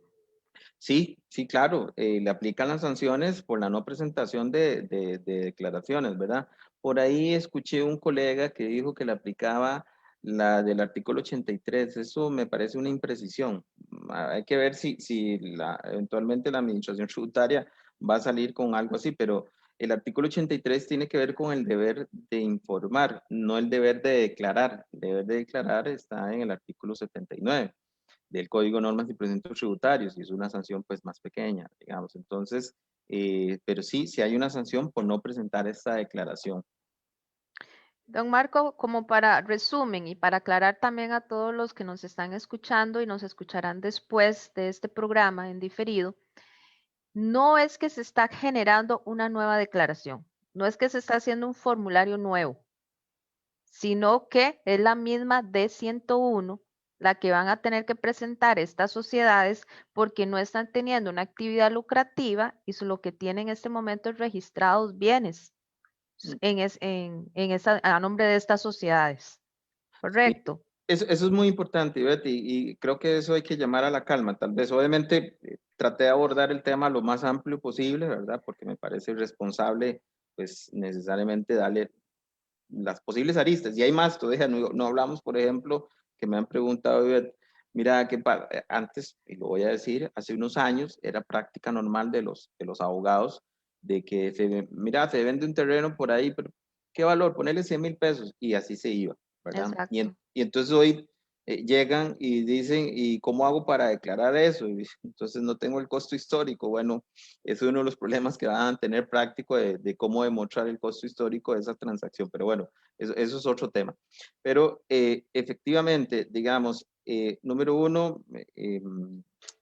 Speaker 2: Sí, sí, claro, le aplican las sanciones por la no presentación de declaraciones, ¿verdad? Por ahí escuché un colega que dijo que le aplicaba la del artículo 83. Eso me parece una imprecisión. Hay que ver si eventualmente la administración tributaria va a salir con algo así, pero el artículo 83 tiene que ver con el deber de informar, no el deber de declarar. El deber de declarar está en el artículo 79 del Código de Normas y Procedimientos Tributarios y es una sanción pues más pequeña, digamos. Entonces, pero sí, sí hay una sanción por no presentar esta declaración.
Speaker 1: Don Marco, como para resumen y para aclarar también a todos los que nos están escuchando y nos escucharán después de este programa en diferido, no es que se está generando una nueva declaración, no es que se está haciendo un formulario nuevo, sino que es la misma D101 la que van a tener que presentar estas sociedades porque no están teniendo una actividad lucrativa y lo que tienen en este momento es registrados bienes a nombre de estas sociedades.
Speaker 2: Sí,
Speaker 1: Correcto.
Speaker 2: eso es muy importante, Betty, y creo que eso hay que llamar a la calma. Tal vez, obviamente, traté de abordar el tema lo más amplio posible, ¿verdad? Porque me parece irresponsable, pues, necesariamente darle las posibles aristas. Y hay más, todavía no hablamos, por ejemplo, que me han preguntado, mira, antes, y lo voy a decir, hace unos años era práctica normal de los abogados de que, mira, se vende un terreno por ahí, pero ¿qué valor? Ponerle 100,000 pesos y así se iba, ¿verdad?
Speaker 1: Exacto.
Speaker 2: Y entonces hoy llegan y dicen, ¿y cómo hago para declarar eso? Y entonces no tengo el costo histórico. Bueno, es uno de los problemas que van a tener práctico de cómo demostrar el costo histórico de esa transacción. Pero bueno, eso es otro tema. Pero efectivamente, digamos, número uno,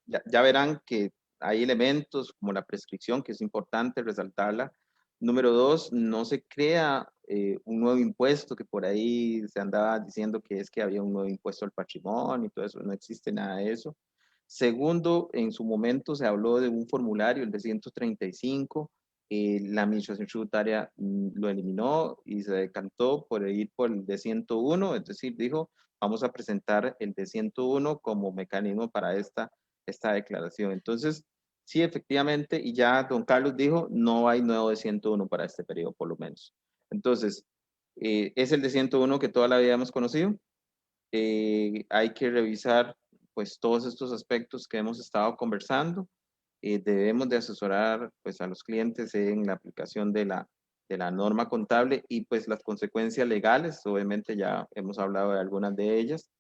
Speaker 2: ya verán que hay elementos como la prescripción, que es importante resaltarla. Número dos, no se crea un nuevo impuesto, que por ahí se andaba diciendo que es que había un nuevo impuesto al patrimonio y todo eso, no existe nada de eso. Segundo, en su momento se habló de un formulario, el de 135, la administración tributaria lo eliminó y se decantó por ir por el de 101, es decir, dijo, vamos a presentar el de 101 como mecanismo para esta declaración. Entonces, sí, efectivamente, y ya don Carlos dijo, no hay nuevo de 101 para este periodo, por lo menos. Entonces, es el de 101 que toda la vida hemos conocido. Hay que revisar pues todos estos aspectos que hemos estado conversando. Debemos de asesorar pues a los clientes en la aplicación de la norma contable y pues las consecuencias legales, obviamente ya hemos hablado de algunas de ellas,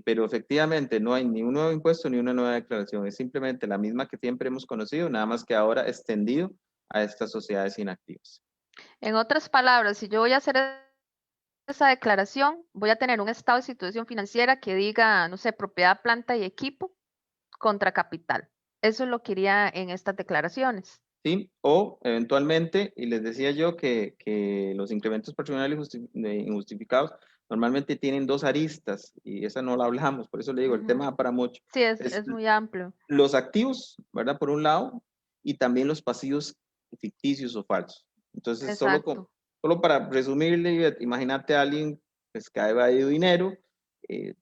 Speaker 2: pero efectivamente no hay ni un nuevo impuesto ni una nueva declaración, es simplemente la misma que siempre hemos conocido, nada más que ahora extendido a estas sociedades inactivas.
Speaker 1: En otras palabras, si yo voy a hacer esa declaración, voy a tener un estado de situación financiera que diga, no sé, propiedad, planta y equipo contra capital. Eso es lo que iría en estas declaraciones.
Speaker 2: ¿Sí? O eventualmente, y les decía yo que los incrementos patrimoniales injustificados normalmente tienen dos aristas y esa no la hablamos, por eso le digo, el tema
Speaker 1: Ujú.
Speaker 2: da para mucho.
Speaker 1: Sí,
Speaker 2: Es
Speaker 1: es muy amplio.
Speaker 2: los activos, ¿verdad? Por un lado, y también los pasivos ficticios o falsos. Entonces,
Speaker 1: Exacto.
Speaker 2: solo para resumirle, imagínate a alguien pues, que ha evadido dinero,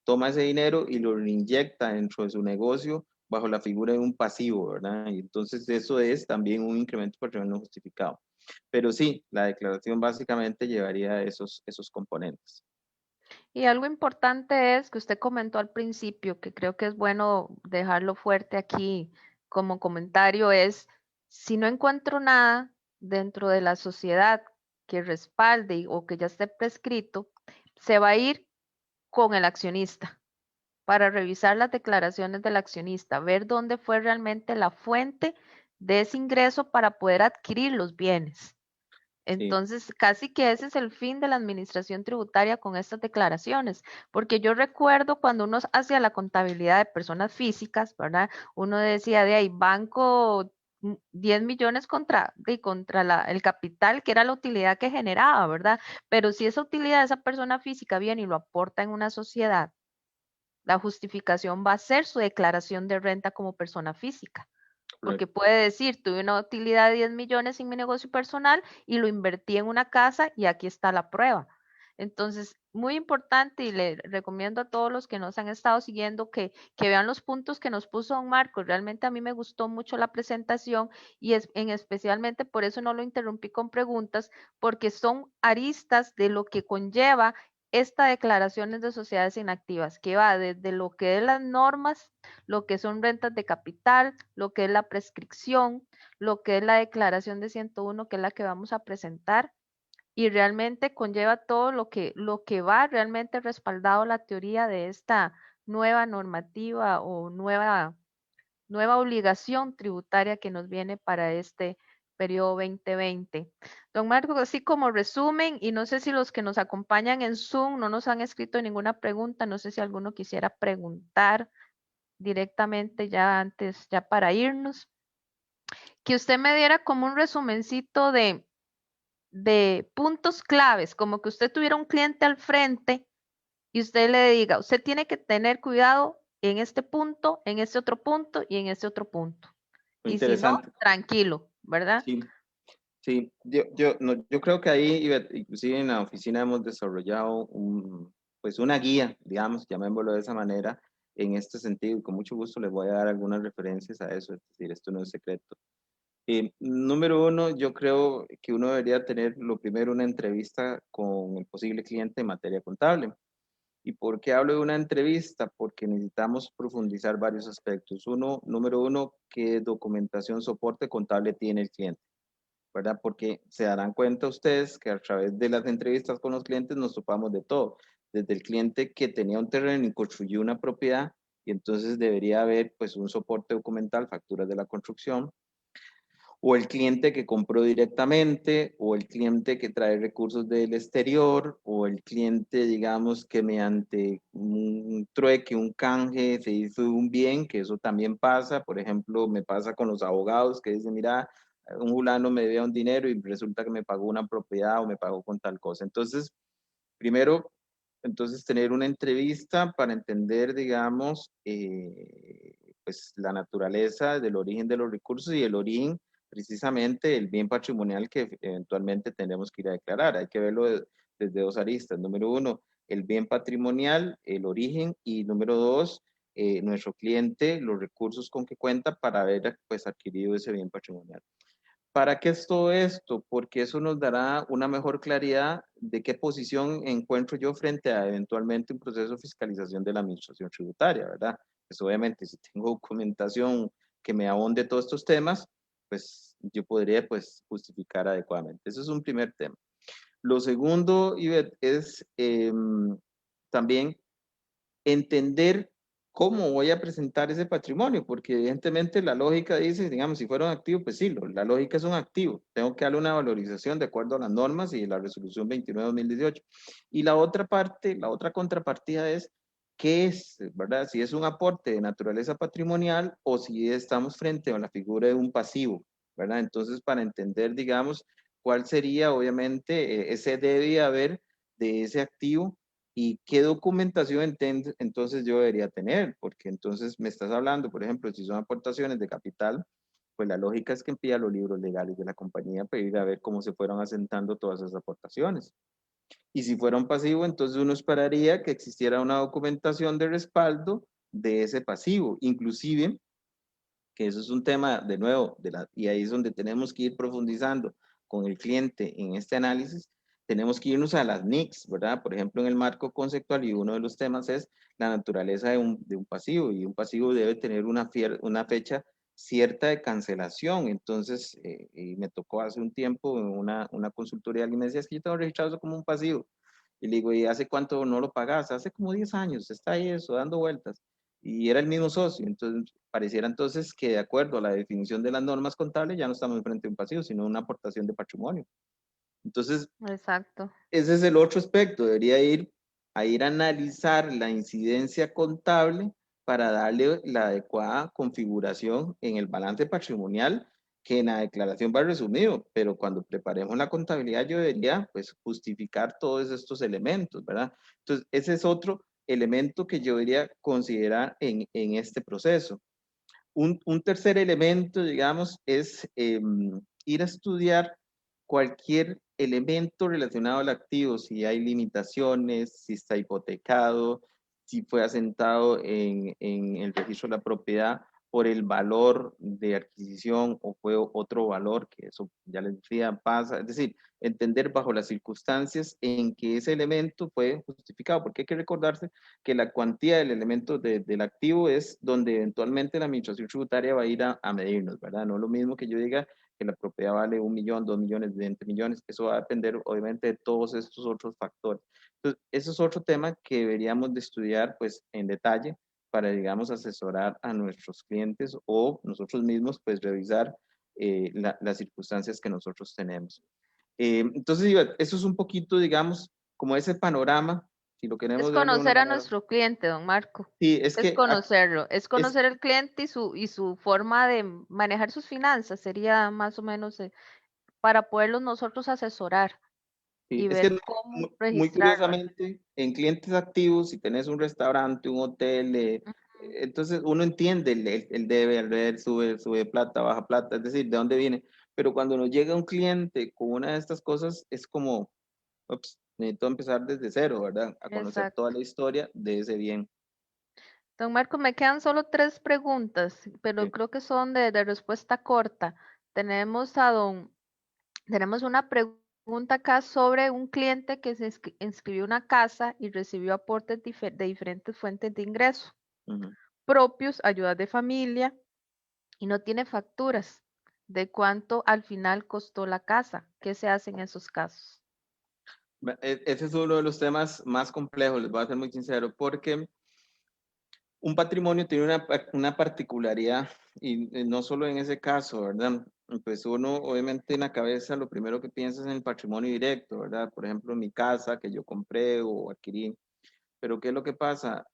Speaker 2: toma ese dinero y lo reinyecta dentro de su negocio bajo la figura de un pasivo, ¿verdad? Y entonces eso es también un incremento patrimonial no justificado. Pero sí, la declaración básicamente llevaría esos componentes.
Speaker 1: Y algo importante es que usted comentó al principio, que creo que es bueno dejarlo fuerte aquí como comentario, es si no encuentro nada dentro de la sociedad que respalde o que ya esté prescrito, se va a ir con el accionista. para revisar las declaraciones del accionista, ver dónde fue realmente la fuente de ese ingreso para poder adquirir los bienes.
Speaker 2: Sí,
Speaker 1: Entonces, casi que ese es el fin de la administración tributaria con estas declaraciones, porque yo recuerdo cuando uno hacía la contabilidad de personas físicas, ¿verdad? Uno decía de ahí, banco 10 millones contra el capital, que era la utilidad que generaba, ¿verdad? Pero si esa utilidad de esa persona física viene y lo aporta en una sociedad, la justificación va a ser su declaración de renta como persona física. Porque
Speaker 2: correcto.
Speaker 1: puede decir, tuve una utilidad de 10 millones en mi negocio personal y lo invertí en una casa y aquí está la prueba. Entonces, muy importante y le recomiendo a todos los que nos han estado siguiendo que vean los puntos que nos puso don Marcos. Realmente a mí me gustó mucho la presentación y especialmente por eso no lo interrumpí con preguntas, porque son aristas de lo que conlleva esta declaraciones de sociedades inactivas, que va desde lo que es las normas, lo que son rentas de capital, lo que es la prescripción, lo que es la declaración de 101, que es la que vamos a presentar, y realmente conlleva todo lo que va realmente respaldado la teoría de esta nueva normativa o nueva obligación tributaria que nos viene para este periodo 2020. Don Marco, así como resumen, y no sé si los que nos acompañan en Zoom no nos han escrito ninguna pregunta, no sé si alguno quisiera preguntar directamente ya antes, ya para irnos, que usted me diera como un resumencito de puntos claves, como que usted tuviera un cliente al frente y usted le diga, usted tiene que tener cuidado en este punto, en este otro punto y en este otro punto.
Speaker 2: Muy
Speaker 1: Y si no,
Speaker 2: interesante.
Speaker 1: tranquilo, ¿verdad?
Speaker 2: Sí, sí. No, yo creo que ahí, Ivette, inclusive en la oficina hemos desarrollado pues una guía, digamos, llamémoslo de esa manera, en este sentido, y con mucho gusto les voy a dar algunas referencias a eso, es decir, esto no es secreto. Número uno, yo creo que uno debería tener lo primero una entrevista con el posible cliente en materia contable. ¿Y por qué hablo de una entrevista? Porque necesitamos profundizar varios aspectos. Número uno, ¿qué documentación, soporte contable tiene el cliente? ¿Verdad? Porque se darán cuenta ustedes que a través de las entrevistas con los clientes nos topamos de todo. Desde el cliente que tenía un terreno y construyó una propiedad, y entonces debería haber pues un soporte documental, facturas de la construcción, o el cliente que compró directamente, o el cliente que trae recursos del exterior, o el cliente, digamos, que mediante un trueque, un canje, se hizo un bien, que eso también pasa. Por ejemplo, me pasa con los abogados que dicen, mira, un fulano me debía un dinero y resulta que me pagó una propiedad o me pagó con tal cosa. Entonces, primero, entonces tener una entrevista para entender, digamos, pues la naturaleza del origen de los recursos y el origen precisamente del bien patrimonial que eventualmente tendremos que ir a declarar. Hay que verlo desde dos aristas. Número uno, el bien patrimonial, el origen, y número dos, nuestro cliente, los recursos con que cuenta para haber pues adquirido ese bien patrimonial. ¿Para qué es todo esto? Porque eso nos dará una mejor claridad de qué posición encuentro yo frente a eventualmente un proceso de fiscalización de la administración tributaria, ¿verdad? Pues obviamente si tengo documentación que me abonde todos estos temas, pues yo podría pues justificar adecuadamente. Eso es un primer tema. Lo segundo, Ivette, es también entender cómo voy a presentar ese patrimonio, porque evidentemente la lógica dice, digamos, si fuera un activo, pues sí, la lógica es un activo, tengo que darle una valorización de acuerdo a las normas y la resolución 29/2018. Y la otra parte, la otra contrapartida es, ¿qué es, verdad? Si es un aporte de naturaleza patrimonial o si estamos frente a la figura de un pasivo, ¿verdad? Entonces, para entender, digamos, cuál sería, obviamente, ese debe haber de ese activo y qué documentación entonces yo debería tener, porque entonces me estás hablando, por ejemplo, si son aportaciones de capital, pues la lógica es que pida los libros legales de la compañía para ir a ver cómo se fueron asentando todas esas aportaciones. Y si fuera un pasivo, entonces uno esperaría que existiera una documentación de respaldo de ese pasivo, inclusive que eso es un tema de nuevo, y ahí es donde tenemos que ir profundizando con el cliente en este análisis, tenemos que irnos a las NICs, ¿verdad? Por ejemplo, en el marco conceptual, y uno de los temas es la naturaleza de un pasivo, y un pasivo debe tener una fecha cierta de cancelación. Entonces, y me tocó hace un tiempo en una consultoría, alguien me decía, es que yo tengo registrado eso como un pasivo. Y le digo, ¿y hace cuánto no lo pagas? Hace como 10 años, está ahí eso, dando vueltas. Y era el mismo socio. Entonces, pareciera entonces que de acuerdo a la definición de las normas contables, ya no estamos frente a un pasivo, sino una aportación de patrimonio. Entonces,
Speaker 1: Exacto.
Speaker 2: ese es el otro aspecto, debería ir a ir a analizar la incidencia contable para darle la adecuada configuración en el balance patrimonial, que en la declaración va resumido, pero cuando preparemos la contabilidad yo debería pues justificar todos estos elementos, ¿verdad? Entonces, ese es otro elemento que yo debería considerar en este proceso. Un tercer elemento, digamos, es ir a estudiar cualquier elemento relacionado al activo, si hay limitaciones, si está hipotecado, si fue asentado en el registro de la propiedad por el valor de adquisición o fue otro valor, que eso ya les decía, pasa. Es decir, entender bajo las circunstancias en que ese elemento fue justificado, porque hay que recordarse que la cuantía del elemento del activo es donde eventualmente la administración tributaria va a ir a medirnos, ¿verdad? No es lo mismo que yo diga que la propiedad vale 1 millón, 2 millones, 20 millones, eso va a depender obviamente de todos estos otros factores. Entonces, eso es otro tema que deberíamos de estudiar pues en detalle para, digamos, asesorar a nuestros clientes o nosotros mismos pues revisar las circunstancias que nosotros tenemos. Entonces, eso es un poquito, digamos, como ese panorama, si lo
Speaker 1: Es
Speaker 2: queremos ver de una
Speaker 1: conocer a
Speaker 2: manera.
Speaker 1: nuestro cliente, don Marco.
Speaker 2: Sí, es
Speaker 1: Es
Speaker 2: que
Speaker 1: conocerlo, es
Speaker 2: es,
Speaker 1: conocer el cliente y su forma de manejar sus finanzas. Sería más o menos para poderlos nosotros asesorar
Speaker 2: sí,
Speaker 1: y
Speaker 2: es que
Speaker 1: ver cómo
Speaker 2: muy
Speaker 1: registrarlo.
Speaker 2: curiosamente, en clientes activos, si tenés un restaurante, un hotel, entonces uno entiende el debe, el ver, sube plata, baja plata, es decir, de dónde viene. Pero cuando nos llega un cliente con una de estas cosas, es como, ups, necesito empezar desde cero, ¿verdad? A conocer toda
Speaker 1: Exacto.
Speaker 2: la historia de ese bien.
Speaker 1: Don Marco, me quedan solo 3 preguntas, pero
Speaker 2: Sí.
Speaker 1: creo que son de respuesta corta. Tenemos a don, tenemos una pregunta acá sobre un cliente que se inscribió a una casa y recibió aportes de diferentes fuentes de ingreso,
Speaker 2: Ujú.
Speaker 1: propios, ayudas de familia, y no tiene facturas de cuánto al final costó la casa. ¿Qué se hace en esos casos?
Speaker 2: Ese es uno de los temas más complejos, les voy a ser muy sincero, porque un patrimonio tiene una particularidad y no solo en ese caso, ¿verdad? Pues uno obviamente en la cabeza lo primero que piensa es en el patrimonio directo, ¿verdad? Por ejemplo, mi casa que yo compré o adquirí. Pero ¿qué es lo que pasa?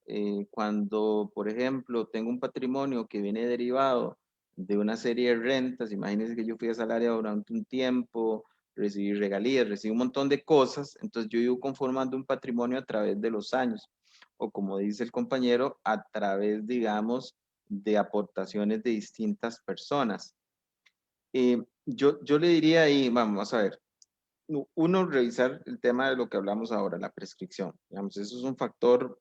Speaker 2: Cuando, por ejemplo, tengo un patrimonio que viene derivado de una serie de rentas, imagínense que yo fui asalariado durante un tiempo, recibí regalías, recibí un montón de cosas, entonces yo iba conformando un patrimonio a través de los años, o como dice el compañero, a través, digamos, de aportaciones de distintas personas. Yo le diría ahí, vamos a ver, uno, revisar el tema de lo que hablamos ahora, la prescripción. Digamos, eso es un factor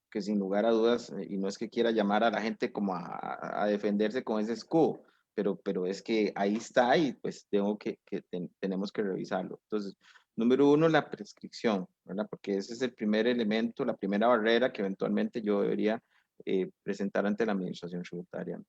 Speaker 2: que sin lugar a dudas, y no es que quiera llamar a la gente como a defenderse con ese escudo, pero es que ahí está y pues tenemos que revisarlo. Entonces, número uno, la prescripción, ¿verdad? Porque ese es el primer elemento, la primera barrera que eventualmente yo debería presentar ante la administración tributaria.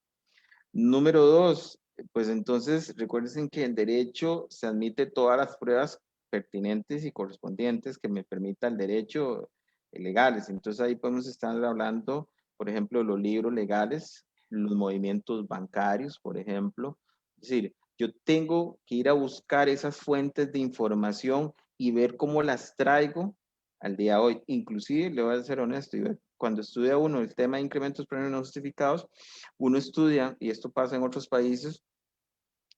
Speaker 2: Número dos, pues entonces recuerden que en derecho se admite todas las pruebas pertinentes y correspondientes que me permita el derecho legales. Entonces ahí podemos estar hablando, por ejemplo, los libros legales, los movimientos bancarios, por ejemplo. Es decir, yo tengo que ir a buscar esas fuentes de información y ver cómo las traigo al día de hoy. Inclusive, le voy a ser honesto, cuando estudia uno el tema de incrementos premios no justificados, uno estudia, y esto pasa en otros países,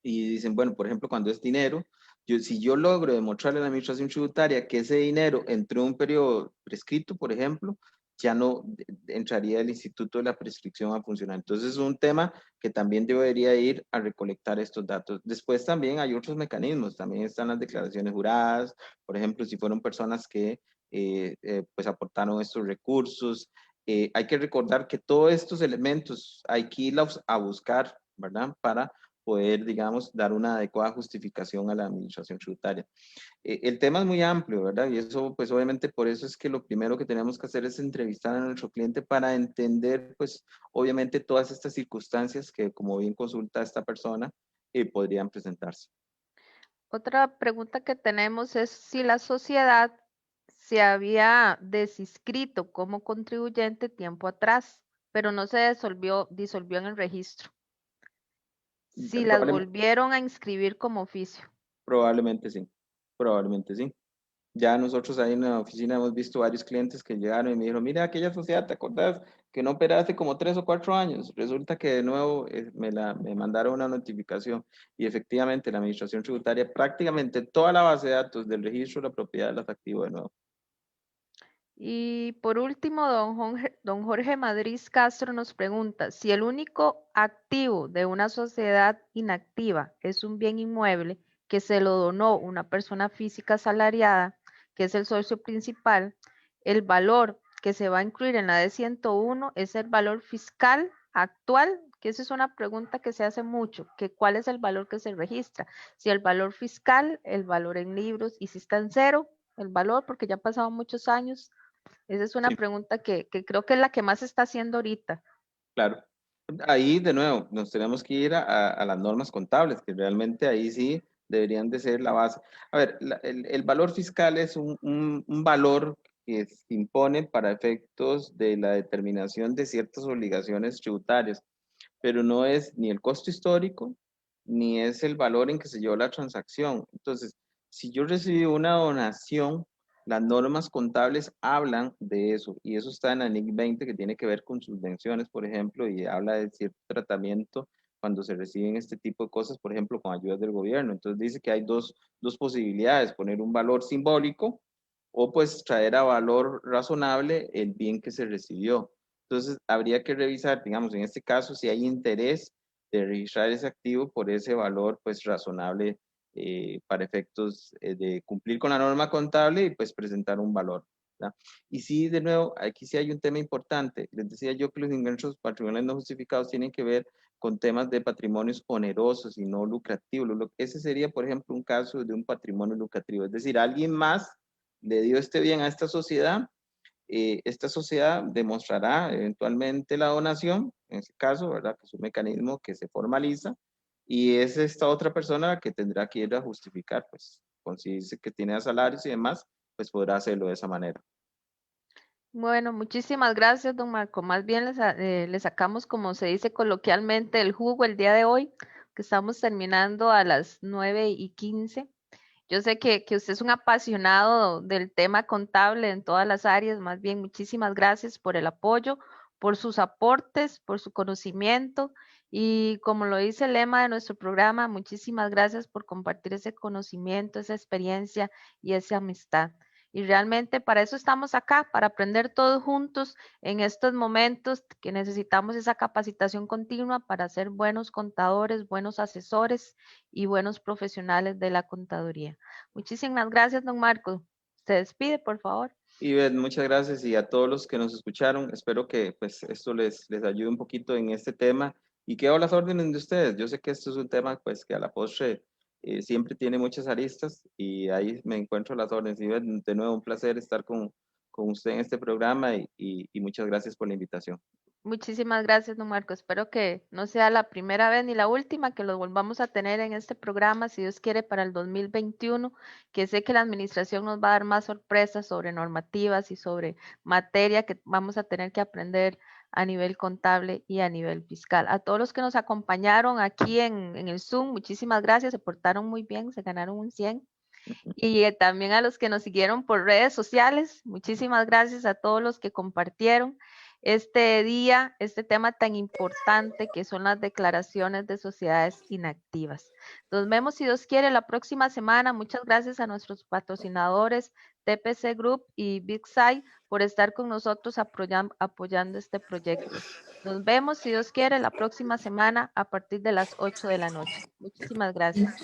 Speaker 2: y dicen, bueno, por ejemplo, cuando es dinero, si yo logro demostrarle a la administración tributaria que ese dinero entró en un periodo prescrito, por ejemplo, ya no entraría el instituto de la prescripción a funcionar. Entonces es un tema que también debería ir a recolectar estos datos. Después también hay otros mecanismos, también están las declaraciones juradas, por ejemplo, si fueron personas que pues aportaron estos recursos. Hay que recordar que todos estos elementos hay que irlos a buscar, ¿verdad? Para poder, digamos, dar una adecuada justificación a la administración tributaria. El tema es muy amplio, ¿verdad? Y eso, pues obviamente por eso es que lo primero que tenemos que hacer es entrevistar a nuestro cliente para entender, pues obviamente todas estas circunstancias que, como bien consulta esta persona, podrían presentarse.
Speaker 1: Otra pregunta que tenemos es si la sociedad se había desinscrito como contribuyente tiempo atrás, pero no se disolvió en el registro. Si las volvieron a inscribir como oficio.
Speaker 2: Probablemente sí, probablemente sí. Ya nosotros ahí en la oficina hemos visto varios clientes que llegaron y me dijeron, mira, aquella sociedad, ¿te acordás? Que no operaste como 3 o 4 años. Resulta que de nuevo me mandaron una notificación y efectivamente la administración tributaria prácticamente toda la base de datos del registro de la propiedad las activó de nuevo.
Speaker 1: Y por último, don Jorge Madrid Castro nos pregunta, si el único activo de una sociedad inactiva es un bien inmueble que se lo donó una persona física asalariada, que es el socio principal, el valor que se va a incluir en la D101 es el valor fiscal actual, que esa es una pregunta que se hace mucho, que cuál es el valor que se registra, si el valor fiscal, el valor en libros, y si está en cero, el valor, porque ya han pasado muchos años. Esa es una
Speaker 2: Sí,
Speaker 1: pregunta que creo que es la que más se está haciendo ahorita.
Speaker 2: claro. Ahí de nuevo nos tenemos que ir a las normas contables, que realmente ahí sí deberían de ser la base. A ver, el valor fiscal es un valor que se impone para efectos de la determinación de ciertas obligaciones tributarias, pero no es ni el costo histórico, ni es el valor en que se llevó la transacción. Entonces, si yo recibí una donación, las normas contables hablan de eso, y eso está en la NIC 20, que tiene que ver con subvenciones, por ejemplo, y habla de cierto tratamiento cuando se reciben este tipo de cosas, por ejemplo, con ayudas del gobierno. Entonces dice que hay dos posibilidades, poner un valor simbólico o pues traer a valor razonable el bien que se recibió. Entonces, habría que revisar, digamos, en este caso, si hay interés de registrar ese activo por ese valor, pues razonable para efectos de cumplir con la norma contable y pues presentar un valor, ¿verdad? Y sí, de nuevo, aquí sí hay un tema importante. Les decía yo que los ingresos patrimoniales no justificados tienen que ver con temas de patrimonios onerosos y no lucrativos. Ese sería, por ejemplo, un caso de un patrimonio lucrativo. Es decir, alguien más le dio este bien a esta sociedad demostrará eventualmente la donación, en ese caso, ¿verdad? Que es un mecanismo que se formaliza y es esta otra persona la que tendrá que ir a justificar, pues, con si dice que tiene salarios y demás, pues podrá hacerlo de esa manera.
Speaker 1: Bueno, muchísimas gracias, don Marco. Más bien le sacamos, como se dice coloquialmente, el jugo el día de hoy, que estamos terminando a las 9:15. Yo sé que usted es un apasionado del tema contable en todas las áreas. Más bien, muchísimas gracias por el apoyo, por sus aportes, por su conocimiento. Y como lo dice el lema de nuestro programa, muchísimas gracias por compartir ese conocimiento, esa experiencia y esa amistad. Y realmente para eso estamos acá, para aprender todos juntos en estos momentos que necesitamos esa capacitación continua para ser buenos contadores, buenos asesores y buenos profesionales de la contaduría. Muchísimas gracias, don Marco. Se despide, por favor.
Speaker 2: Y muchas gracias y a todos los que nos escucharon, espero que pues esto les ayude un poquito en este tema y quedo a las órdenes de ustedes. Yo sé que esto es un tema pues que a la postre siempre tiene muchas aristas y ahí me encuentro a las órdenes. Y de nuevo un placer estar con usted en este programa y muchas gracias por la invitación.
Speaker 1: Muchísimas gracias, don Marco. Espero que no sea la primera vez ni la última que los volvamos a tener en este programa, si Dios quiere, para el 2021, que sé que la administración nos va a dar más sorpresas sobre normativas y sobre materia que vamos a tener que aprender a nivel contable y a nivel fiscal. A todos los que nos acompañaron aquí en el Zoom, muchísimas gracias, se portaron muy bien, se ganaron un 100. Y también a los que nos siguieron por redes sociales, muchísimas gracias a todos los que compartieron este día, este tema tan importante que son las declaraciones de sociedades inactivas. Nos vemos, si Dios quiere, la próxima semana. Muchas gracias a nuestros patrocinadores TPC Group y Big Sai por estar con nosotros apoyando este proyecto. Nos vemos, si Dios quiere, la próxima semana a partir de las 8 de la noche. Muchísimas gracias.